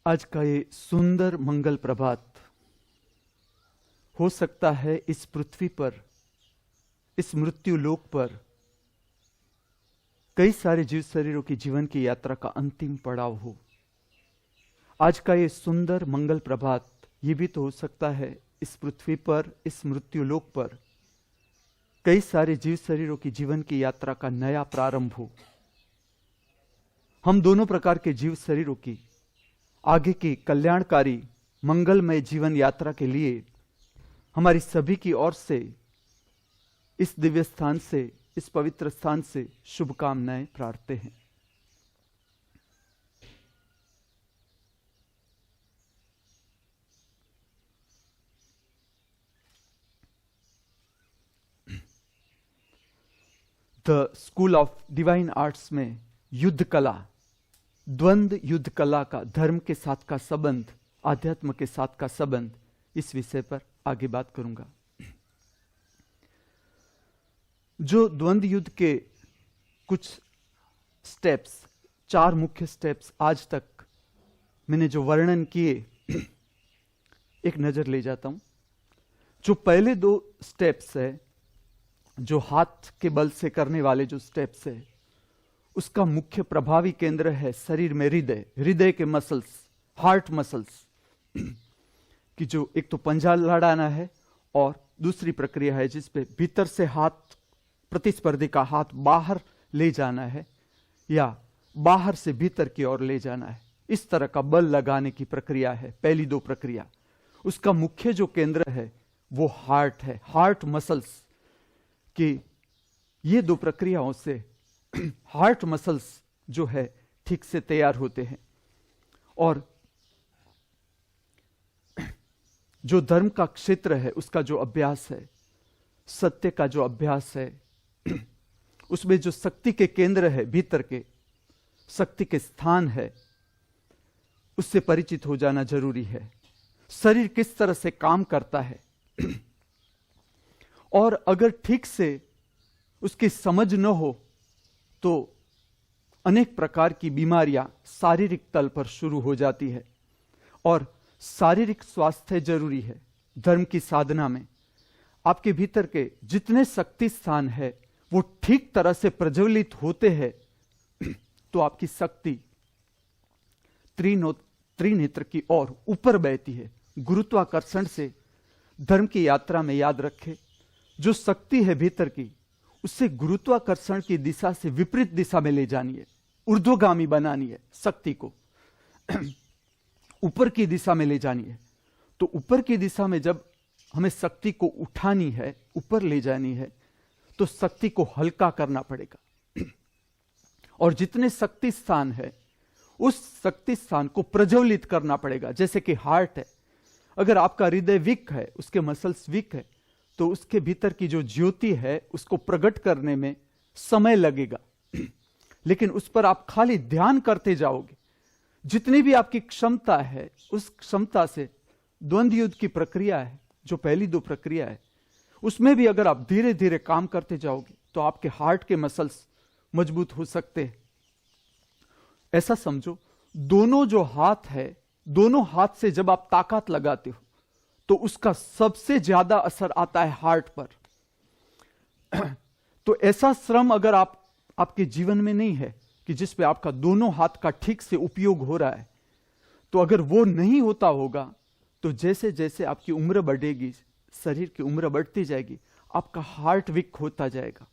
आज का ये सुंदर मंगल प्रभात हो सकता है इस पृथ्वी पर, इस मृत्यु लोक पर कई सारे जीव शरीरों की जीवन की यात्रा का अंतिम पड़ाव हो। आज का ये सुंदर मंगल प्रभात ये भी तो हो सकता है इस पृथ्वी पर, इस मृत्यु लोक पर कई सारे जीव शरीरों की जीवन की यात्रा का नया प्रारंभ हो। हम दोनों प्रकार के जीव शरीरों की आगे की कल्याणकारी मंगलमय जीवन यात्रा के लिए हमारी सभी की ओर से इस दिव्य स्थान से, इस पवित्र स्थान से शुभकामनाएं प्रार्थते हैं। The school of divine arts में युद्ध कला, द्वंद्व युद्ध कला का धर्म के साथ का संबंध, आध्यात्म के साथ का संबंध, इस विषय पर आगे बात करूंगा। जो द्वंद्व युद्ध के कुछ स्टेप्स, 4 मुख्य स्टेप्स आज तक मैंने जो वर्णन किए, एक नजर ले जाता हूं। जो पहले 2 स्टेप्स है, जो हाथ के बल से करने वाले जो स्टेप्स है, उसका मुख्य प्रभावी केंद्र है शरीर में हृदय, हृदय के मसल्स, हार्ट मसल्स कि जो एक तो पंजा लड़ाना है और दूसरी प्रक्रिया है जिसपे भीतर से हाथ, प्रतिस्पर्धी का हाथ बाहर ले जाना है या बाहर से भीतर की ओर ले जाना है। इस तरह का बल लगाने की प्रक्रिया है पहली 2 प्रक्रिया। उसका मुख्य जो केंद्र है वो हार्ट है, हार्ट मसल्स कि ये 2 प्रक्रियाओं से हार्ट मसल्स जो है ठीक से तैयार होते हैं। और जो धर्म का क्षेत्र है उसका जो अभ्यास है, सत्य का जो अभ्यास है, उसमें जो शक्ति के केंद्र है, भीतर के शक्ति के स्थान है, उससे परिचित हो जाना जरूरी है। शरीर किस तरह से काम करता है और अगर ठीक से उसकी समझ न हो तो अनेक प्रकार की बीमारियां शारीरिक तल पर शुरू हो जाती है। और शारीरिक स्वास्थ्य जरूरी है धर्म की साधना में। आपके भीतर के जितने शक्ति स्थान है वो ठीक तरह से प्रज्वलित होते हैं तो आपकी शक्ति त्रिनेत्र की ओर ऊपर बहती है। गुरुत्वाकर्षण से धर्म की यात्रा में याद रखें, जो शक्ति है भीतर की, उससे गुरुत्वाकर्षण की दिशा से विपरीत दिशा में ले जानी है, ऊर्ध्वगामी बनानी है शक्ति को, ऊपर की दिशा में ले जानी है। तो ऊपर की दिशा में जब हमें शक्ति को उठानी है, ऊपर ले जानी है, तो शक्ति को हल्का करना पड़ेगा। और जितने शक्ति स्थान है उस शक्ति स्थान को प्रज्वलित करना पड़ेगा। जैसे कि हार्ट है, अगर आपका हृदय वीक है, उसके मसल्स वीक है, तो उसके भीतर की जो ज्योति है उसको प्रकट करने में समय लगेगा। लेकिन उस पर आप खाली ध्यान करते जाओगे, जितनी भी आपकी क्षमता है उस क्षमता से द्वंद्व युद्ध की प्रक्रिया है, जो पहली 2 प्रक्रिया है, उसमें भी अगर आप धीरे धीरे काम करते जाओगे तो आपके हार्ट के मसल्स मजबूत हो सकते हैं। ऐसा समझो, दोनों जो हाथ है, दोनों हाथ से जब आप ताकत लगाते हो तो उसका सबसे ज्यादा असर आता है हार्ट पर। तो ऐसा श्रम अगर आपके जीवन में नहीं है कि जिस पे आपका दोनों हाथ का ठीक से उपयोग हो रहा है, तो अगर वो नहीं होता होगा तो जैसे जैसे आपकी उम्र बढ़ेगी, शरीर की उम्र बढ़ती जाएगी, आपका हार्ट वीक होता जाएगा।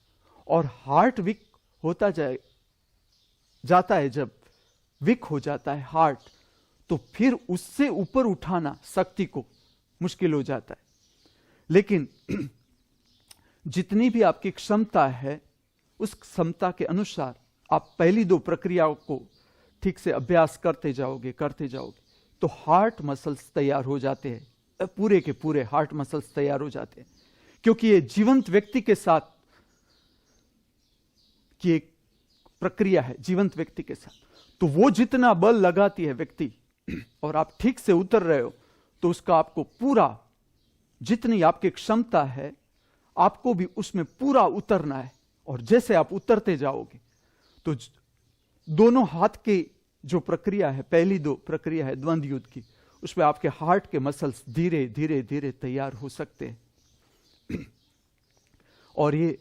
और हार्ट वीक होता जाता है, जब वीक हो जाता है हार्ट, तो फिर उससे ऊपर उठाना शक्ति को मुश्किल हो जाता है। लेकिन जितनी भी आपकी क्षमता है, उस क्षमता के अनुसार आप पहली दो प्रक्रियाओं को ठीक से अभ्यास करते जाओगे तो हार्ट मसल्स तैयार हो जाते हैं, पूरे के पूरे हार्ट मसल्स तैयार हो जाते हैं। क्योंकि ये जीवंत व्यक्ति के साथ की एक प्रक्रिया है, जीवंत व्यक्ति के साथ। तो वो जितना बल लगाती है व्यक्ति, और आप ठीक से उतर रहे हो, तो उसका आपको पूरा, जितनी आपकी क्षमता है, आपको भी उसमें पूरा उतरना है। और जैसे आप उतरते जाओगे तो दोनों हाथ की जो प्रक्रिया है, पहली दो प्रक्रिया है द्वंद्व युद्ध की, उसमें आपके हार्ट के मसल्स धीरे धीरे धीरे तैयार हो सकते हैं। और ये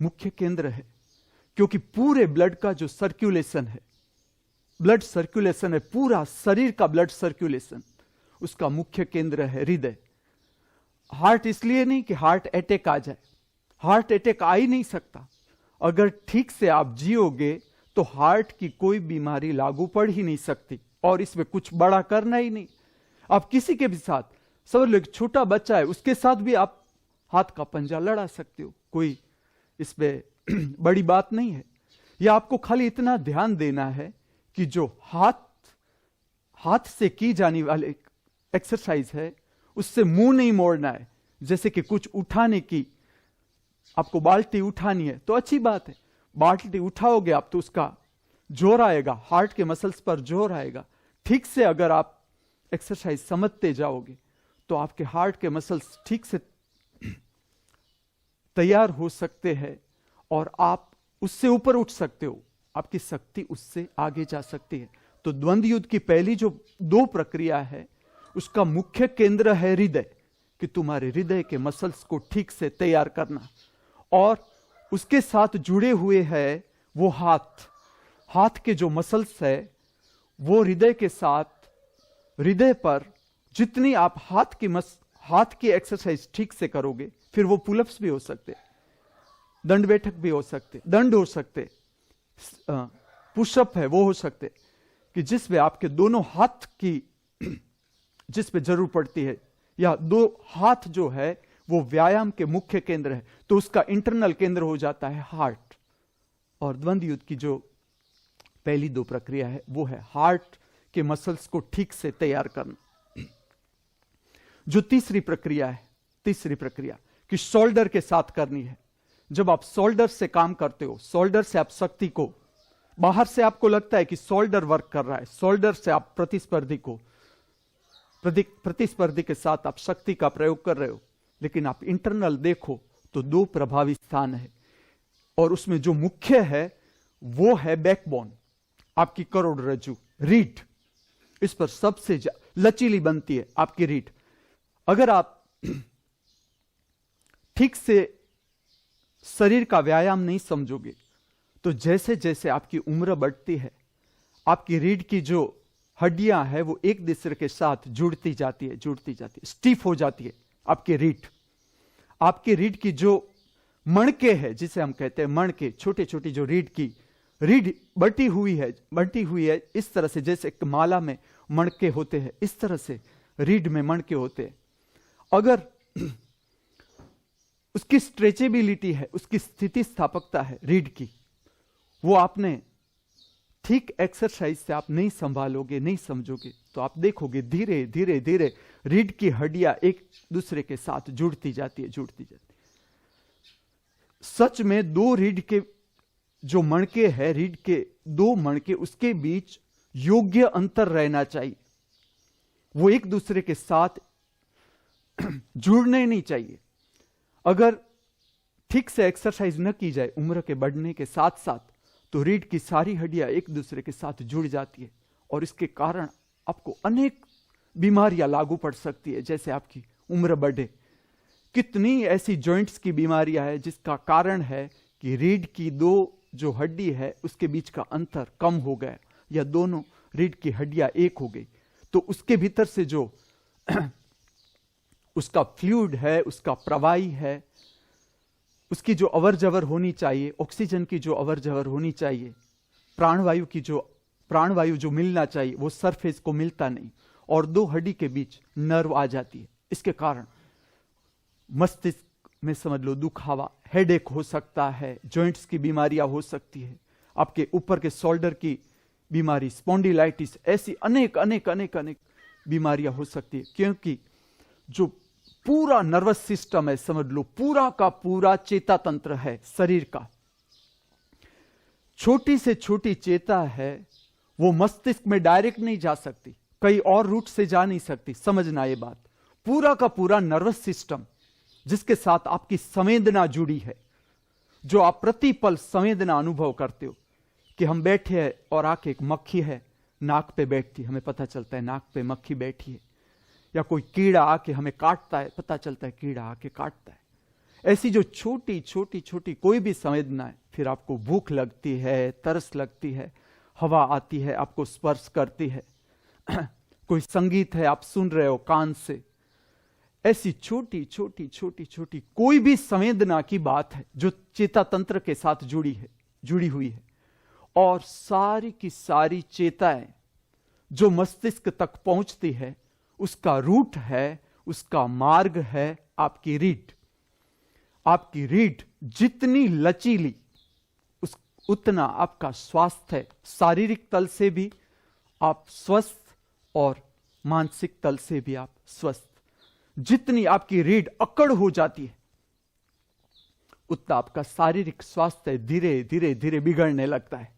मुख्य केंद्र है, क्योंकि पूरे ब्लड का जो सर्कुलेशन है, ब्लड सर्कुलेशन है, पूरा शरीर का ब्लड सर्कुलेशन, उसका मुख्य केंद्र है हृदय। हार्ट इसलिए नहीं कि हार्ट अटैक आ जाए, हार्ट अटैक आ ही नहीं सकता। अगर ठीक से आप जियोगे तो हार्ट की कोई बीमारी लागू पड़ ही नहीं सकती, और इसमें कुछ बड़ा करना ही नहीं। आप किसी के भी साथ, समझ लो एक छोटा बच्चा है, उसके साथ भी आप हाथ का पंजा लड़ा सकते हो, कोई इसमें बड़ी बात नहीं है। या आपको खाली इतना ध्यान देना है कि जो हाथ से की जाने वाली एक्सरसाइज है, उससे मुंह नहीं मोड़ना है। जैसे कि कुछ उठाने की, आपको बाल्टी उठानी है तो अच्छी बात है, बाल्टी उठाओगे आप तो उसका जोर आएगा, हार्ट के मसल्स पर जोर आएगा। ठीक से अगर आप एक्सरसाइज समझते जाओगे तो आपके हार्ट के मसल्स ठीक से तैयार हो सकते हैं, और आप उससे ऊपर उठ सकते हो, आपकी शक्ति उससे आगे जा सकती है। तो द्वंद्व युद्ध की पहली जो दो प्रक्रिया है, उसका मुख्य केंद्र है हृदय, कि तुम्हारे हृदय के मसल्स को ठीक से तैयार करना। और उसके साथ जुड़े हुए हैं वो हाथ के जो मसल्स है, वो हृदय के साथ, हृदय पर जितनी आप हाथ की एक्सरसाइज ठीक से करोगे, फिर वो पुलअप्स भी हो सकते, दंड बैठक भी हो सकते, दंड हो सकते, पुशअप है वो हो सकते, कि जिसमें आपके दोनों हाथ की जिस पे जरूर पड़ती है, या दो हाथ जो है वो व्यायाम के मुख्य केंद्र है, तो उसका इंटरनल केंद्र हो जाता है हार्ट। और द्वंद्व युद्ध की जो पहली दो प्रक्रिया है वो है हार्ट के मसल्स को ठीक से तैयार करना। जो तीसरी प्रक्रिया कि शोल्डर के साथ करनी है। जब आप शोल्डर से काम करते हो, शोल्डर से आप शक्ति को, बाहर से आपको लगता है कि शोल्डर वर्क कर रहा है, शोल्डर से आप प्रतिस्पर्धी के साथ आप शक्ति का प्रयोग कर रहे हो, लेकिन आप इंटरनल देखो तो दो प्रभावी स्थान है, और उसमें जो मुख्य है वो है बैकबोन, आपकी करोड़रज्जु, रीढ़। इस पर सबसे लचीली बनती है आपकी रीढ़। अगर आप ठीक से शरीर का व्यायाम नहीं समझोगे तो जैसे जैसे आपकी उम्र बढ़ती है, आपकी रीढ़ की जो हड्डियां हैं वो एक दूसरे के साथ जुड़ती जाती है, स्टीफ हो जाती है आपकी रीढ़। आपकी रीढ़ की जो मणके है, जिसे हम कहते हैं मणके, छोटे छोटी जो रीढ़ बटी हुई है इस तरह से, जैसे एक माला में मणके होते हैं, इस तरह से रीढ़ में मणके होते हैं। अगर उसकी स्ट्रेचेबिलिटी है, उसकी स्थिति स्थापकता है रीढ़ की, वो आपने ठीक एक्सरसाइज से आप नहीं संभालोगे, नहीं समझोगे, तो आप देखोगे धीरे धीरे धीरे रीढ़ की हड्डियां एक दूसरे के साथ जुड़ती जाती है। सच में दो रीढ़ के जो मणके हैं, रीढ़ के दो मणके, उसके बीच योग्य अंतर रहना चाहिए, वो एक दूसरे के साथ जुड़ने नहीं चाहिए। अगर ठीक से एक्सरसाइज न की जाए उम्र के बढ़ने के साथ साथ, तो रीढ़ की सारी हड्डियां एक दूसरे के साथ जुड़ जाती है और इसके कारण आपको अनेक बीमारियां लागू पड़ सकती है। जैसे आपकी उम्र बढ़े, कितनी ऐसी जॉइंट्स की बीमारियां हैं जिसका कारण है कि रीढ़ की दो जो हड्डी है उसके बीच का अंतर कम हो गया, या दोनों रीढ़ की हड्डियां एक हो गई, तो उसके भीतर से जो उसका फ्लूइड है, उसका प्रवाही है, उसकी जो अवर जवर होनी चाहिए, ऑक्सीजन की जो अवर जवर होनी चाहिए, प्राणवायु जो मिलना चाहिए, वो सरफेस को मिलता नहीं और दो हड्डी के बीच नर्व आ जाती है। इसके कारण मस्तिष्क में समझ लो दुखावा, हेडेक हो सकता है, जॉइंट्स की बीमारियां हो सकती है, आपके ऊपर के शोल्डर की बीमारी, स्पॉन्डिलाइटिस, ऐसी अनेक अनेक अनेक अनेक बीमारियां हो सकती है। क्योंकि जो पूरा नर्वस सिस्टम है, समझ लो पूरा का पूरा चेता तंत्र है शरीर का, छोटी से छोटी चेता है, वो मस्तिष्क में डायरेक्ट नहीं जा सकती, कई और रूट से जा नहीं सकती। समझना ये बात, पूरा का पूरा नर्वस सिस्टम जिसके साथ आपकी संवेदना जुड़ी है, जो आप प्रतिपल संवेदना अनुभव करते हो कि हम बैठे हैं और आके एक मक्खी है नाक पे बैठती, हमें पता चलता है नाक पे मक्खी बैठी है, या कोई कीड़ा आके हमें काटता है, पता चलता है कीड़ा आके काटता है। ऐसी जो छोटी छोटी छोटी कोई भी संवेदना है, फिर आपको भूख लगती है, तरस लगती है, हवा आती है आपको स्पर्श करती है, कोई संगीत है आप सुन रहे हो कान से, ऐसी छोटी छोटी छोटी छोटी कोई भी संवेदना की बात है जो चेता तंत्र के साथ जुड़ी हुई है। और सारी की सारी चेताएं जो मस्तिष्क तक पहुंचती है, उसका रूट है, उसका मार्ग है आपकी रीढ़। आपकी रीढ़ जितनी लचीली उतना आपका स्वास्थ्य है, शारीरिक तल से भी आप स्वस्थ और मानसिक तल से भी आप स्वस्थ। जितनी आपकी रीढ़ अकड़ हो जाती है, उतना आपका शारीरिक स्वास्थ्य धीरे धीरे धीरे बिगड़ने लगता है।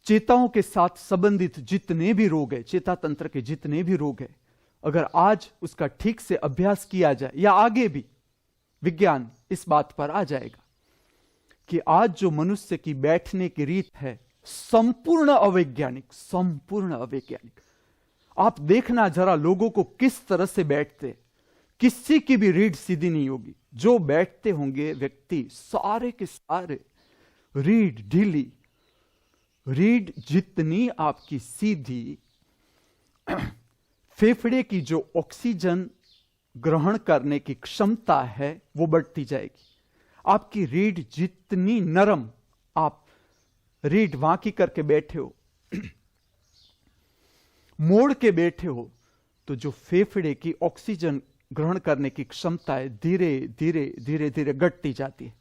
चेताओं के साथ संबंधित जितने भी रोग है, चेता तंत्र के जितने भी रोग है, अगर आज उसका ठीक से अभ्यास किया जाए, या आगे भी विज्ञान इस बात पर आ जाएगा कि आज जो मनुष्य की बैठने की रीत है संपूर्ण अवैज्ञानिक। आप देखना जरा लोगों को किस तरह से बैठते, किसी की भी रीढ़ सीधी नहीं होगी। जो बैठते होंगे व्यक्ति सारे के सारे रीढ़ ढीली, रीढ़ जितनी आपकी सीधी, फेफड़े की जो ऑक्सीजन ग्रहण करने की क्षमता है वो बढ़ती जाएगी। आपकी रीढ़ जितनी नरम, आप रीढ़ वांकी करके बैठे हो, मोड़ के बैठे हो, तो जो फेफड़े की ऑक्सीजन ग्रहण करने की क्षमता है धीरे धीरे धीरे धीरे घटती जाती है।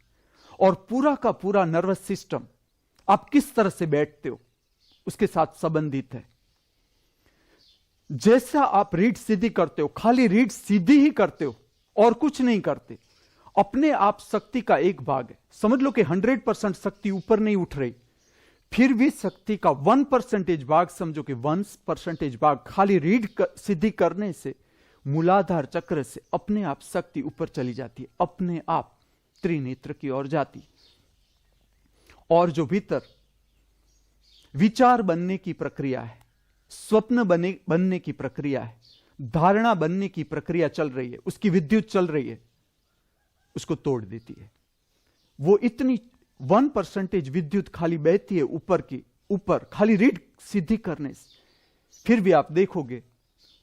और पूरा का पूरा नर्वस सिस्टम आप किस तरह से बैठते हो उसके साथ संबंधित है। जैसा आप रीढ़ सीधी करते हो, खाली रीढ़ सीधी ही करते हो और कुछ नहीं करते, अपने आप शक्ति का एक भाग है। समझ लो कि 100% शक्ति ऊपर नहीं उठ रही, फिर भी शक्ति का 1% भाग, समझो कि 1% भाग खाली रीढ़ सीधी करने से, मूलाधार चक्र से अपने आप शक्ति ऊपर चली जाती है, अपने आप त्रिनेत्र की ओर जाती। और जो भीतर विचार बनने की प्रक्रिया है, स्वप्न बनने की प्रक्रिया है, धारणा बनने की प्रक्रिया चल रही है, उसकी विद्युत चल रही है, उसको तोड़ देती है। वो इतनी 1% विद्युत खाली बहती है ऊपर खाली रीढ़ सीधी करने से। फिर भी आप देखोगे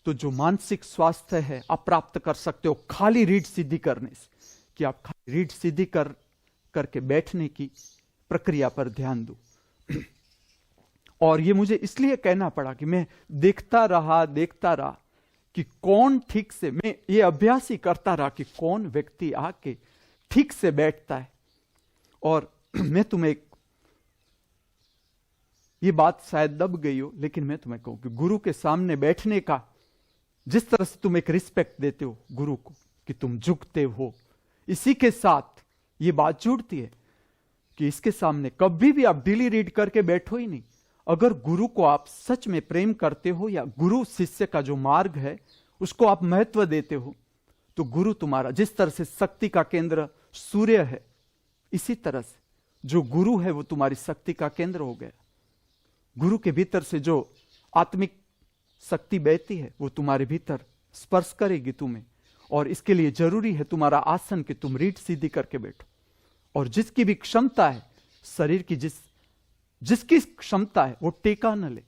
तो जो मानसिक स्वास्थ्य है आप प्राप्त कर सकते हो खाली रीढ़ सीधी करने से, कि आप खाली रीढ़ सीधी करके बैठने की प्रक्रिया पर ध्यान दो। और ये मुझे इसलिए कहना पड़ा कि मैं देखता रहा कि कौन ठीक से, मैं ये अभ्यास ही करता रहा कि कौन व्यक्ति आके ठीक से बैठता है। और मैं तुम्हें ये बात शायद दब गई हो, लेकिन मैं तुम्हें कहूं कि गुरु के सामने बैठने का जिस तरह से तुम एक रिस्पेक्ट देते हो गुरु को, कि तुम झुकते हो, इसी के साथ ये बात जुड़ती है कि इसके सामने कभी भी आप ढीली रीड करके बैठो ही नहीं। अगर गुरु को आप सच में प्रेम करते हो, या गुरु शिष्य का जो मार्ग है उसको आप महत्व देते हो, तो गुरु तुम्हारा, जिस तरह से शक्ति का केंद्र सूर्य है, इसी तरह से जो गुरु है वो तुम्हारी शक्ति का केंद्र हो गया। गुरु के भीतर से जो आत्मिक शक्ति बहती है वो तुम्हारे भीतर स्पर्श करेगी तुम्हें, और इसके लिए जरूरी है तुम्हारा आसन कि तुम रीढ़ सीधी करके बैठो। और जिसकी भी क्षमता है शरीर की, जिसकी क्षमता है वो टेका न ले।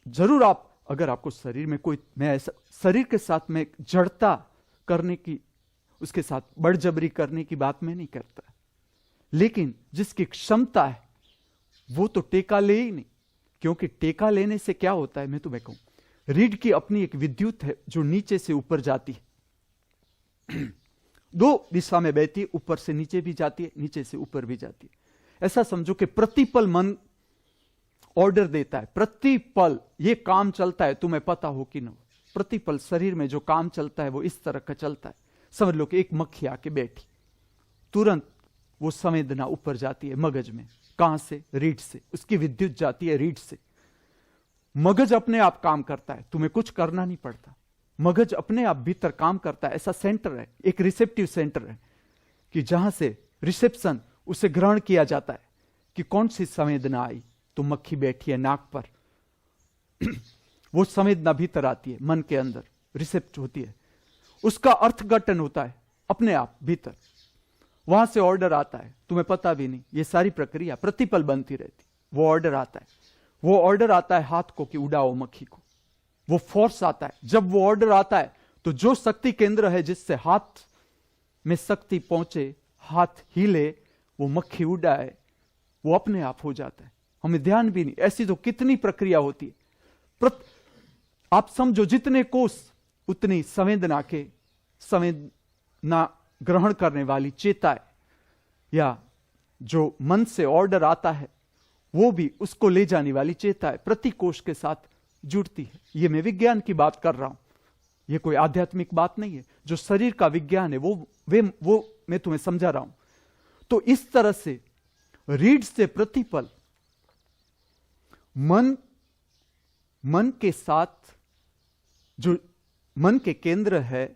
जरूर आप, अगर आपको शरीर में कोई, मैं ऐसा शरीर के साथ में जड़ता करने की, उसके साथ बड़जबरी करने की बात मैं नहीं करता, लेकिन जिसकी क्षमता है वो तो टेका ले ही नहीं। क्योंकि टेका लेने से क्या होता है, मैं तुम्हें कहूं, रीढ़ की अपनी एक विद्युत है जो नीचे से ऊपर जाती है, दो दिशा में बहती है, ऊपर से नीचे भी जाती है, नीचे से ऊपर भी जाती है। ऐसा समझो कि प्रतिपल मन ऑर्डर देता है, प्रतिपल ये काम चलता है, तुम्हें पता हो कि न, प्रतिपल शरीर में जो काम चलता है वो इस तरह का चलता है। समझ लो कि एक मक्खी आके बैठी, तुरंत वो संवेदना ऊपर जाती है मगज में। कहां से? रीढ़ से। उसकी विद्युत जाती है रीढ़ से। मगज अपने आप काम करता है, तुम्हें कुछ करना नहीं पड़ता। मगज अपने आप भीतर काम करता है। ऐसा सेंटर है, एक रिसेप्टिव सेंटर है कि जहां से रिसेप्शन, उसे ग्रहण किया जाता है कि कौन सी संवेदना आई। तो मक्खी बैठी है नाक पर, वो संवेदना भीतर आती है, मन के अंदर रिसेप्ट होती है, उसका अर्थघटन होता है अपने आप भीतर, वहां से ऑर्डर आता है, तुम्हें पता भी नहीं। ये सारी प्रक्रिया प्रतिपल बनती रहती। वो ऑर्डर आता है, वो ऑर्डर आता है हाथ को कि उड़ाओ मक्खी को, वो फोर्स आता है। जब वो ऑर्डर आता है तो जो शक्ति केंद्र है जिससे हाथ में शक्ति पहुंचे, हाथ हिले, वो मक्खी उड़ाए, वो अपने आप हो जाता है, हमें ध्यान भी नहीं। ऐसी तो कितनी प्रक्रिया होती है। आप समझो जितने कोष उतनी संवेदना ग्रहण करने वाली चेताएं, या जो मन से ऑर्डर आता है वो भी उसको ले जाने वाली चेताएं प्रति कोष के साथ जुड़ती है। ये मैं विज्ञान की बात कर रहा हूं, ये कोई आध्यात्मिक बात नहीं है। जो शरीर का विज्ञान है वो मैं तुम्हें समझा रहा हूं। तो इस तरह से रीढ़ से प्रतिपल मन के साथ, जो मन के केंद्र है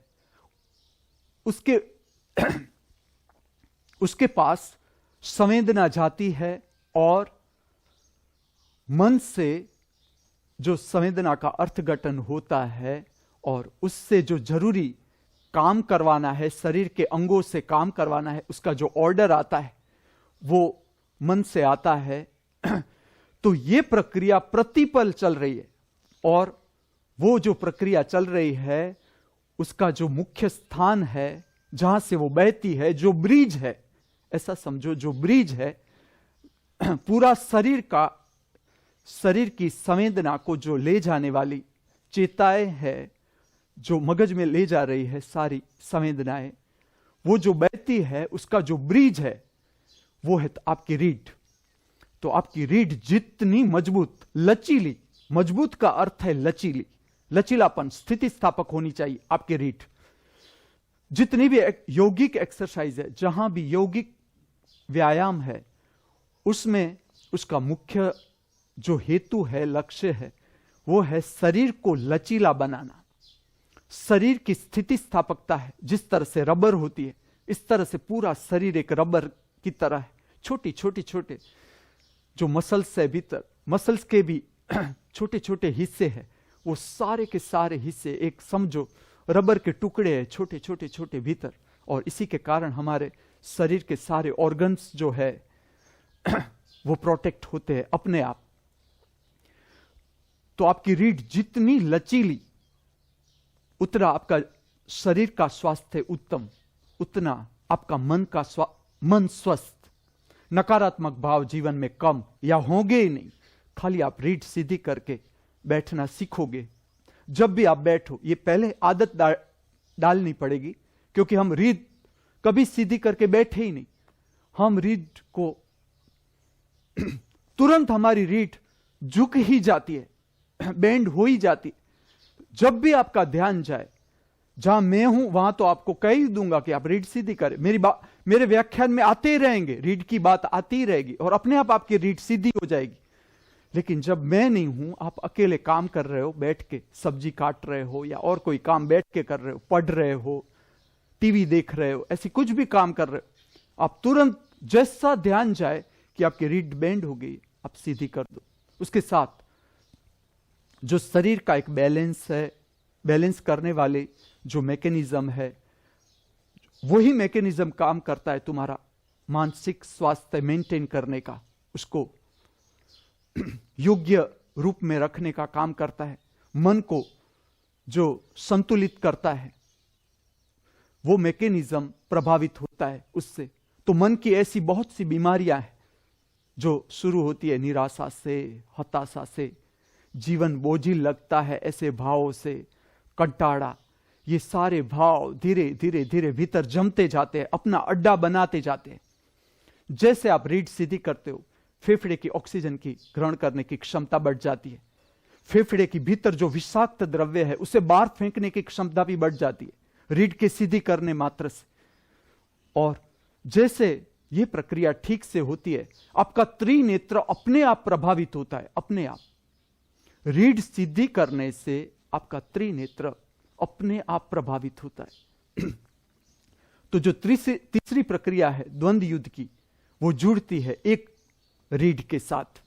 उसके पास संवेदना जाती है, और मन से जो संवेदना का अर्थघटन होता है और उससे जो जरूरी काम करवाना है, शरीर के अंगों से काम करवाना है, उसका जो ऑर्डर आता है वो मन से आता है। तो ये प्रक्रिया प्रतिपल चल रही है, और वो जो प्रक्रिया चल रही है उसका जो मुख्य स्थान है जहां से वो बहती है, जो ब्रिज है, ऐसा समझो जो ब्रिज है पूरा शरीर की संवेदना को जो ले जाने वाली चेताएं है, जो मगज में ले जा रही है सारी संवेदनाएं, वो जो बहती है उसका जो ब्रिज है वो है आपकी रीढ़। तो आपकी रीढ़ जितनी मजबूत, लचीली, मजबूत का अर्थ है लचीली, लचीलापन, स्थितिस्थापक होनी चाहिए आपकी रीढ़। जितनी भी यौगिक एक्सरसाइज है, जहां भी यौगिक व्यायाम है, उसमें उसका मुख्य जो हेतु है, लक्ष्य है, वो है शरीर को लचीला बनाना। शरीर की स्थितिस्थापकता है, जिस तरह से रबर होती है, इस तरह से पूरा शरीर एक रबर की तरह है। छोटे जो मसल्स है भीतर, मसल्स के भी छोटे छोटे हिस्से हैं, वो सारे के सारे हिस्से एक समझो रबर के टुकड़े हैं, छोटे भीतर। और इसी के कारण हमारे शरीर के सारे ऑर्गन्स जो है वो प्रोटेक्ट होते हैं अपने आप। तो आपकी रीढ़ जितनी लचीली, उतना आपका शरीर का स्वास्थ्य उत्तम, उतना आपका मन स्वस्थ। नकारात्मक भाव जीवन में कम या होंगे ही नहीं। खाली आप रीढ़ सीधी करके बैठना सीखोगे। जब भी आप बैठो, ये पहले आदत डालनी पड़ेगी, क्योंकि हम रीढ़ कभी सीधी करके बैठे ही नहीं। हम रीढ़ को तुरंत हमारी रीढ़ झुक ही जाती है, बेंड हो ही जाती है। जब भी आपका ध्यान जाए, जहां मैं हूं वहां तो आपको कह ही दूंगा कि आप रीढ़ सीधी करें। मेरे व्याख्यान में आते रहेंगे, रीढ़ की बात आती रहेगी और अपने आप आपकी रीढ़ सीधी हो जाएगी। लेकिन जब मैं नहीं हूं, आप अकेले काम कर रहे हो, बैठ के सब्जी काट रहे हो या और कोई काम बैठ के कर रहे हो, पढ़ रहे हो, टीवी देख रहे हो, ऐसी कुछ भी काम कर रहे हो, आप तुरंत जैसा ध्यान जाए कि आपकी रीढ़ बेंड हो गई, आप सीधी कर दो। उसके साथ जो शरीर का एक बैलेंस है, बैलेंस करने वाले जो मैकेनिज्म है, वही मैकेनिज्म काम करता है तुम्हारा मानसिक स्वास्थ्य मेंटेन करने का, उसको योग्य रूप में रखने का काम करता है, मन को जो संतुलित करता है, वो मैकेनिज्म प्रभावित होता है उससे। तो मन की ऐसी बहुत सी बीमारियां हैं जो शुरू होती है निराशा से, हताशा से, जीवन बोझिल लगता है ऐसे भावों से, कंटाड़ा, ये सारे भाव धीरे धीरे धीरे भीतर जमते जाते हैं, अपना अड्डा बनाते जाते हैं। जैसे आप रीढ़ सीधी करते हो, फेफड़े की ऑक्सीजन की ग्रहण करने की क्षमता बढ़ जाती है, फेफड़े की भीतर जो विषाक्त द्रव्य है उसे बाहर फेंकने की क्षमता भी बढ़ जाती है रीढ़ के सीधी करने मात्र से। और जैसे ये प्रक्रिया ठीक से होती है, आपका त्रिनेत्र अपने आप प्रभावित होता है, अपने आप। रीढ़ सीधी करने से आपका त्रिनेत्र अपने आप प्रभावित होता है। तो जो तीसरी प्रक्रिया है द्वंद्व युद्ध की, वो जुड़ती है एक रीढ़ के साथ।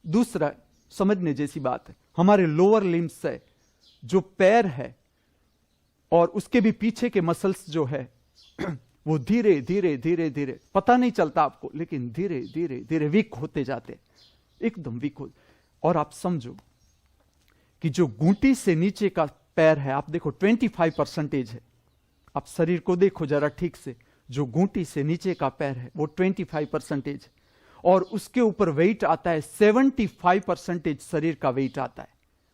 दूसरा समझने जैसी बात है, हमारे लोअर लिम्स से जो पैर है और उसके भी पीछे के मसल्स जो है वो धीरे धीरे धीरे धीरे, पता नहीं चलता आपको, लेकिन धीरे धीरे धीरे वीक होते जाते, एकदम वीक हो। और आप समझो कि जो घूंटी से नीचे का पैर है, आप देखो 25% है, आप शरीर को देखो जरा ठीक से, जो घूंटी से नीचे का पैर है वो 25% है, और उसके ऊपर वेट आता है 75% शरीर का वेट आता है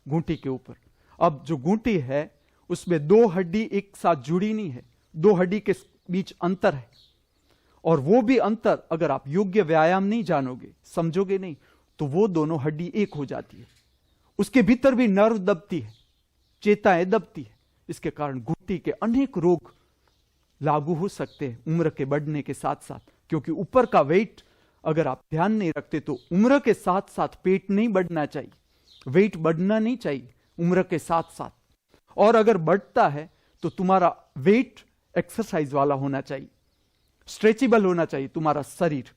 घूंटी के ऊपर। अब जो घूंटी है उसमें दो हड्डी एक साथ जुड़ी नहीं है, दो हड्डी के बीच अंतर है, और वो भी अंतर अगर आप योग्य व्यायाम नहीं जानोगे, समझोगे नहीं, तो वो दोनों हड्डी एक हो जाती है। उसके भीतर भी नर्व दबती है, चेताएं दबती है। इसके कारण घुट्टी के अनेक रोग लागू हो सकते हैं उम्र के बढ़ने के साथ साथ, क्योंकि ऊपर का वेट अगर आप ध्यान नहीं रखते तो उम्र के साथ साथ पेट नहीं बढ़ना चाहिए, वेट बढ़ना नहीं चाहिए उम्र के साथ साथ। और अगर बढ़ता है तो तुम्हारा वेट एक्सरसाइज वाला होना चाहिए, स्ट्रेचेबल होना चाहिए तुम्हारा शरीर।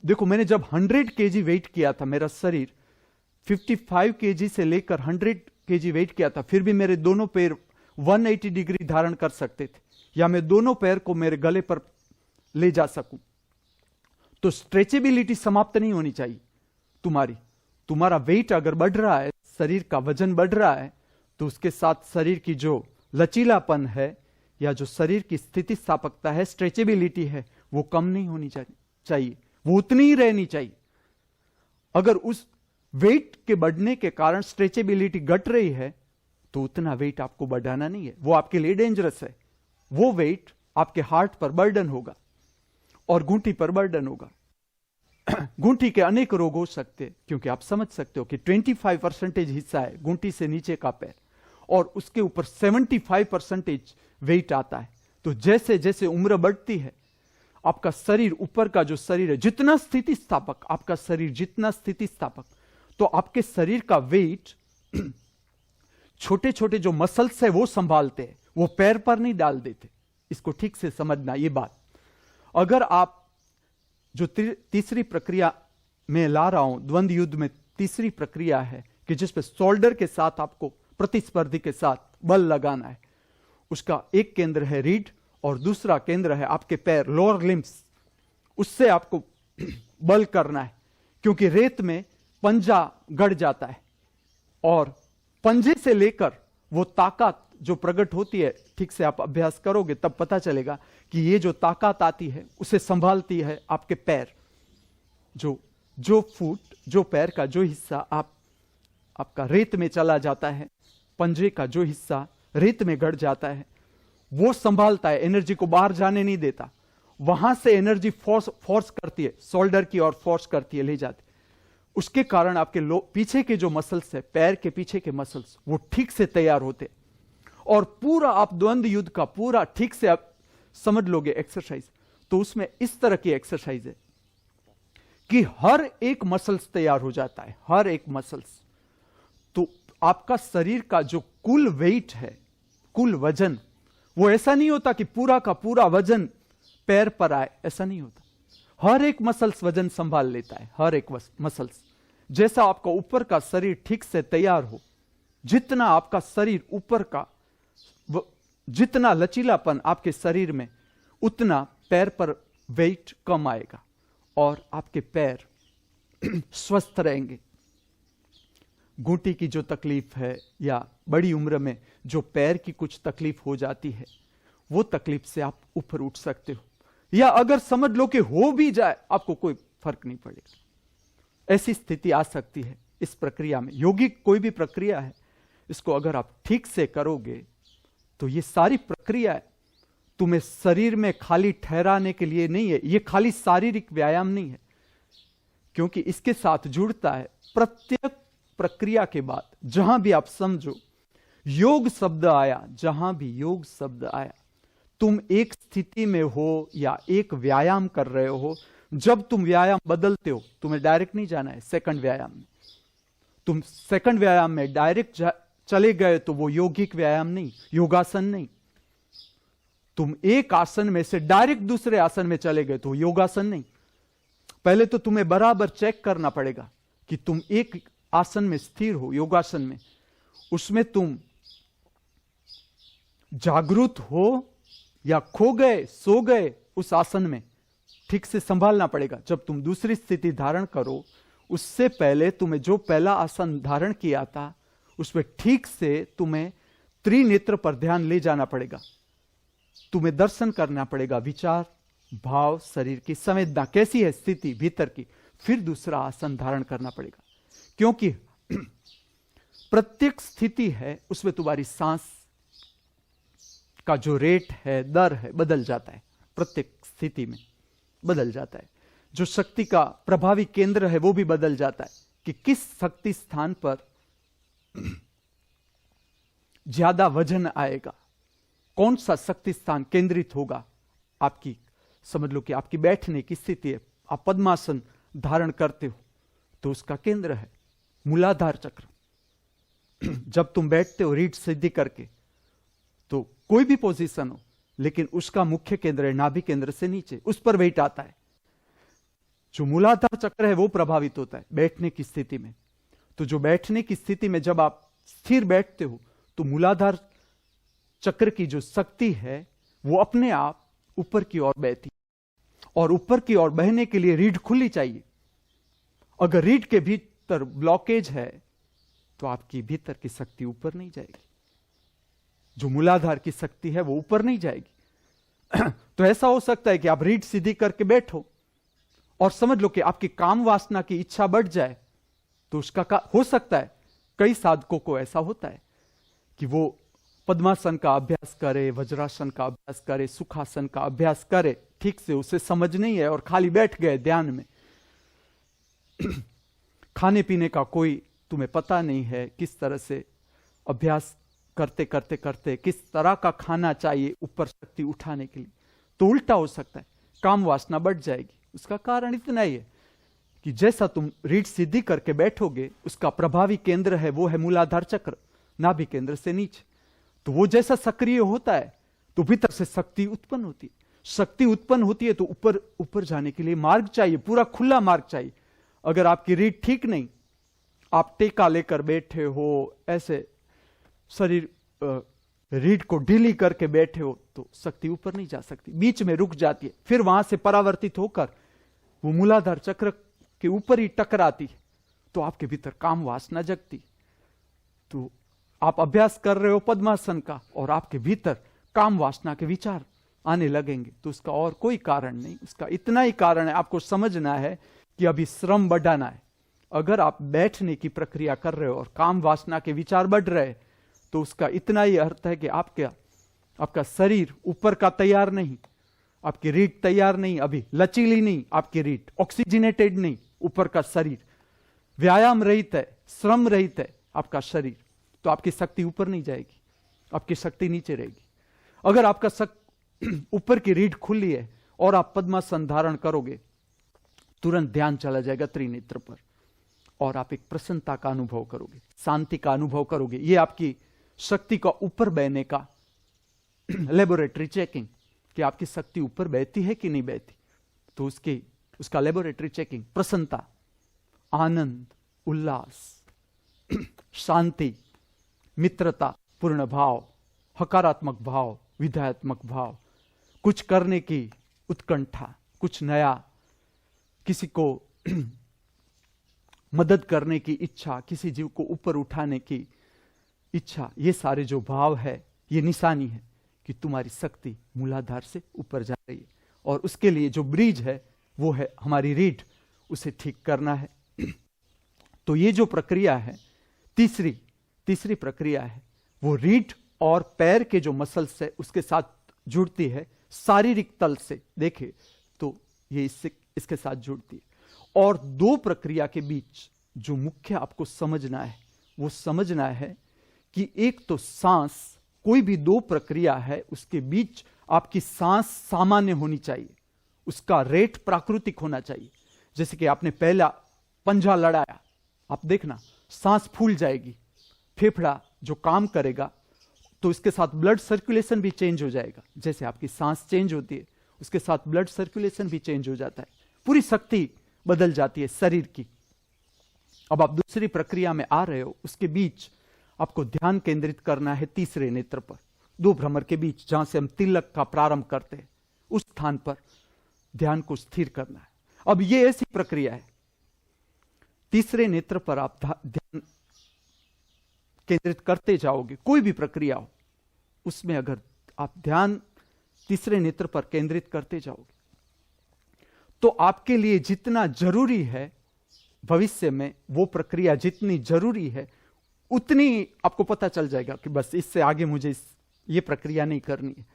देखो मैंने जब 100 kg वेट किया था, मेरा शरीर 55 kg से लेकर 100 kg वेट किया था, फिर भी मेरे दोनों पैर 180 डिग्री धारण कर सकते थे, या मैं दोनों पैर को मेरे गले पर ले जा सकूं। तो स्ट्रेचेबिलिटी समाप्त नहीं होनी चाहिए तुम्हारी। तुम्हारा वेट अगर बढ़ रहा है, शरीर का वजन बढ़ रहा है, तो उसके साथ शरीर की जो लचीलापन है या जो शरीर की स्थितिस्थापकता है, स्ट्रेचेबिलिटी है, वो कम नहीं होनी चाहिए, वो उतनी ही रहनी चाहिए। अगर उस वेट के बढ़ने के कारण स्ट्रेचेबिलिटी घट रही है तो उतना वेट आपको बढ़ाना नहीं है, वो आपके लिए डेंजरस है। वो वेट आपके हार्ट पर बर्डन होगा और घुंटी पर बर्डन होगा। घुंटी के अनेक रोग हो सकते हैं, क्योंकि आप समझ सकते हो कि 25% हिस्सा है घुंटी से नीचे का पैर, और उसके ऊपर 75% वेट आता है। तो जैसे जैसे उम्र बढ़ती है, आपका शरीर, ऊपर का जो शरीर है, जितना स्थितिस्थापक आपका शरीर, जितना स्थितिस्थापक, तो आपके शरीर का वेट छोटे छोटे जो मसल्स है वो संभालते हैं, वो पैर पर नहीं डाल देते। इसको ठीक से समझना ये बात। अगर आप जो तीसरी प्रक्रिया में ला रहा हूं, द्वंद्व युद्ध में तीसरी प्रक्रिया है कि जिसपे शोल्डर के साथ आपको प्रतिस्पर्धी के साथ बल लगाना है। उसका एक केंद्र है रीढ़ और दूसरा केंद्र है आपके पैर, लोअर लिम्स। उससे आपको बल करना है, क्योंकि रेत में पंजा गड़ जाता है और पंजे से लेकर वो ताकत जो प्रकट होती है, ठीक से आप अभ्यास करोगे तब पता चलेगा कि ये जो ताकत आती है उसे संभालती है आपके पैर। जो फुट, जो पैर का जो हिस्सा आपका रेत में चला जाता है, पंजे का जो हिस्सा रेत में गड़ जाता है, वो संभालता है, एनर्जी को बाहर जाने नहीं देता। वहां से एनर्जी फोर्स करती है, शोल्डर की ओर फोर्स करती है, ले जाती। उसके कारण आपके पीछे के जो मसल्स है, पैर के पीछे के मसल्स, वो ठीक से तैयार होते। और पूरा आप द्वंद्व युद्ध का पूरा ठीक से आप समझ लोगे एक्सरसाइज, तो उसमें इस तरह की एक्सरसाइज है कि हर एक मसल्स तैयार हो जाता है, हर एक मसल्स। तो आपका शरीर का जो कुल वेट है, कुल वजन, वो ऐसा नहीं होता कि पूरा का पूरा वजन पैर पर आए, ऐसा नहीं होता। हर एक मसल्स वजन संभाल लेता है, हर एक मसल्स। जैसा आपका ऊपर का शरीर ठीक से तैयार हो, जितना आपका शरीर ऊपर का, जितना लचीलापन आपके शरीर में, उतना पैर पर वेट कम आएगा और आपके पैर स्वस्थ रहेंगे। घुटने की जो तकलीफ है या बड़ी उम्र में जो पैर की कुछ तकलीफ हो जाती है, वो तकलीफ से आप ऊपर उठ सकते हो। या अगर समझ लो कि हो भी जाए, आपको कोई फर्क नहीं पड़ेगा। ऐसी स्थिति आ सकती है इस प्रक्रिया में। योगिक कोई भी प्रक्रिया है, इसको अगर आप ठीक से करोगे तो ये सारी प्रक्रिया तुम्हें शरीर में खाली ठहराने के लिए नहीं है, ये खाली शारीरिक व्यायाम नहीं है, क्योंकि इसके साथ जुड़ता है प्रत्येक प्रक्रिया के बाद जहां भी आप समझो योग शब्द आया, जहां भी योग शब्द आया, तुम एक स्थिति में हो या एक व्यायाम कर रहे हो, जब तुम व्यायाम बदलते हो, तुम्हें डायरेक्ट नहीं जाना है सेकंड व्यायाम में। तुम सेकंड व्यायाम में डायरेक्ट चले गए तो वो यौगिक व्यायाम नहीं, योगासन नहीं। तुम एक आसन में से डायरेक्ट दूसरे आसन में चले गए तो योगासन नहीं। पहले तो तुम्हें बराबर चेक करना पड़ेगा कि तुम एक आसन में स्थिर हो, योगासन में, उसमें तुम जागरूक हो या खो गए, सो गए उस आसन में, ठीक से संभालना पड़ेगा। जब तुम दूसरी स्थिति धारण करो, उससे पहले तुम्हें जो पहला आसन धारण किया था, उसमें ठीक से तुम्हें त्रिनेत्र पर ध्यान ले जाना पड़ेगा। तुम्हें दर्शन करना पड़ेगा, विचार, भाव, शरीर की संवेदना कैसी है स्थिति भीतर की, फिर दूसरा आसन धारण करना पड़ेगा। क्योंकि प्रत्येक स्थिति है उसमें तुम्हारी सांस का जो रेट है, दर है, बदल जाता है। प्रत्येक स्थिति में बदल जाता है। जो शक्ति का प्रभावी केंद्र है वो भी बदल जाता है कि किस शक्ति स्थान पर ज्यादा वजन आएगा, कौन सा शक्ति स्थान केंद्रित होगा। आपकी समझ लो कि आपकी बैठने की स्थिति है, आप पद्मासन धारण करते हो तो उसका केंद्र है मूलाधार चक्र। जब तुम बैठते हो रीढ़ सीधी करके, तो कोई भी पोजीशन हो, लेकिन उसका मुख्य केंद्र है नाभि केंद्र से नीचे, उस पर वेट आता है। जो मूलाधार चक्र है वो प्रभावित होता है बैठने की स्थिति में। तो जो बैठने की स्थिति में जब आप स्थिर बैठते हो तो मूलाधार चक्र की जो शक्ति है वो अपने आप ऊपर की ओर बहती है, और ऊपर की ओर बहने के लिए रीढ़ खुली चाहिए। अगर रीढ़ के भीतर ब्लॉकेज है तो आपकी भीतर की शक्ति ऊपर नहीं जाएगी, जो मूलाधार की शक्ति है वो ऊपर नहीं जाएगी। तो ऐसा हो सकता है कि आप रीढ़ सीधी करके बैठो और समझ लो कि आपकी काम वासना की इच्छा बढ़ जाए, तो उसका हो सकता है, कई साधकों को ऐसा होता है कि वो पद्मासन का अभ्यास करे, वज्रासन का अभ्यास करे, सुखासन का अभ्यास करे, ठीक से उसे समझ नहीं है और खाली बैठ गए ध्यान में। खाने पीने का कोई तुम्हें पता नहीं है, किस तरह से अभ्यास करते करते करते किस तरह का खाना चाहिए ऊपर शक्ति उठाने के लिए, तो उल्टा हो सकता है, काम वासना बढ़ जाएगी। उसका कारण इतना ही है कि जैसा तुम रीढ़ सीधी करके बैठोगे, उसका प्रभावी केंद्र है वो है मूलाधार चक्र, नाभि केंद्र से नीचे। तो वो जैसा सक्रिय होता है तो भीतर से शक्ति उत्पन्न होती है। शक्ति उत्पन्न होती है तो ऊपर ऊपर जाने के लिए मार्ग चाहिए, पूरा खुला मार्ग चाहिए। अगर आपकी रीढ़ ठीक नहीं, आप टेका लेकर बैठे हो, ऐसे शरीर रीढ़ को ढीली करके बैठे हो, तो शक्ति ऊपर नहीं जा सकती, बीच में रुक जाती है, फिर वहां से परावर्तित होकर वो मूलाधार चक्र के ऊपर ही टकराती है, तो आपके भीतर काम वासना जगती। तो आप अभ्यास कर रहे हो पद्मासन का और आपके भीतर काम वासना के विचार आने लगेंगे, तो उसका और कोई कारण नहीं, उसका इतना ही कारण है, आपको समझना है कि अभी श्रम बढ़ाना है। अगर आप बैठने की प्रक्रिया कर रहे हो और काम वासना के विचार बढ़ रहे हैं, तो उसका इतना ही अर्थ है कि आपका शरीर ऊपर का तैयार नहीं, आपकी रीढ़ तैयार नहीं, अभी लचीली नहीं, आपकी रीढ़ ऑक्सीजनेटेड नहीं, ऊपर का शरीर व्यायाम रहित है, श्रम रहित है आपका शरीर, तो आपकी शक्ति ऊपर नहीं जाएगी, आपकी शक्ति नीचे रहेगी। अगर आपका ऊपर की रीढ़ खुली है और आप पद्मासन धारण करोगे तुरंत ध्यान चला जाएगा त्रिनेत्र पर और आप एक प्रसन्नता का अनुभव करोगे, शांति का अनुभव करोगे। ये आपकी शक्ति का ऊपर बहने का लेबोरेटरी चेकिंग, कि आपकी शक्ति ऊपर बहती है कि नहीं बहती, तो उसका लेबोरेटरी चेकिंग, प्रसन्नता, आनंद, उल्लास, शांति, मित्रता, पूर्ण भाव, हकारात्मक भाव, विधायत्मक भाव, कुछ करने की उत्कंठा, कुछ नया, किसी को मदद करने की इच्छा, किसी जीव को ऊपर उठाने की इच्छा, ये सारे जो भाव है, ये निशानी है कि तुम्हारी शक्ति मूलाधार से ऊपर जा रही है। और उसके लिए जो ब्रिज है वो है हमारी रीढ़, उसे ठीक करना है। तो ये जो प्रक्रिया है, तीसरी प्रक्रिया है, वो रीढ़ और पैर के जो मसल्स है उसके साथ जुड़ती है, शारीरिक तल से देखे तो ये इसके साथ जुड़ती है। और दो प्रक्रिया के बीच जो मुख्य आपको समझना है, वो समझना है कि एक तो सांस, कोई भी दो प्रक्रिया है उसके बीच आपकी सांस सामान्य होनी चाहिए, उसका रेट प्राकृतिक होना चाहिए। जैसे कि आपने पहला पंजा लड़ाया, आप देखना सांस फूल जाएगी, फेफड़ा जो काम करेगा तो इसके साथ ब्लड सर्कुलेशन भी चेंज हो जाएगा। जैसे आपकी सांस चेंज होती है उसके साथ ब्लड सर्कुलेशन भी चेंज हो जाता है, पूरी शक्ति बदल जाती है शरीर की। अब आप दूसरी प्रक्रिया में आ रहे हो, उसके बीच आपको ध्यान केंद्रित करना है तीसरे नेत्र पर, दो भ्रमर के बीच जहां से हम तिलक का प्रारंभ करते हैं उस स्थान पर ध्यान को स्थिर करना है। अब ये ऐसी प्रक्रिया है, तीसरे नेत्र पर आप ध्यान केंद्रित करते जाओगे, कोई भी प्रक्रिया हो उसमें अगर आप ध्यान तीसरे नेत्र पर केंद्रित करते जाओगे तो आपके लिए जितना जरूरी है भविष्य में, वो प्रक्रिया जितनी जरूरी है उतनी आपको पता चल जाएगा कि बस इससे आगे मुझे ये प्रक्रिया नहीं करनी है।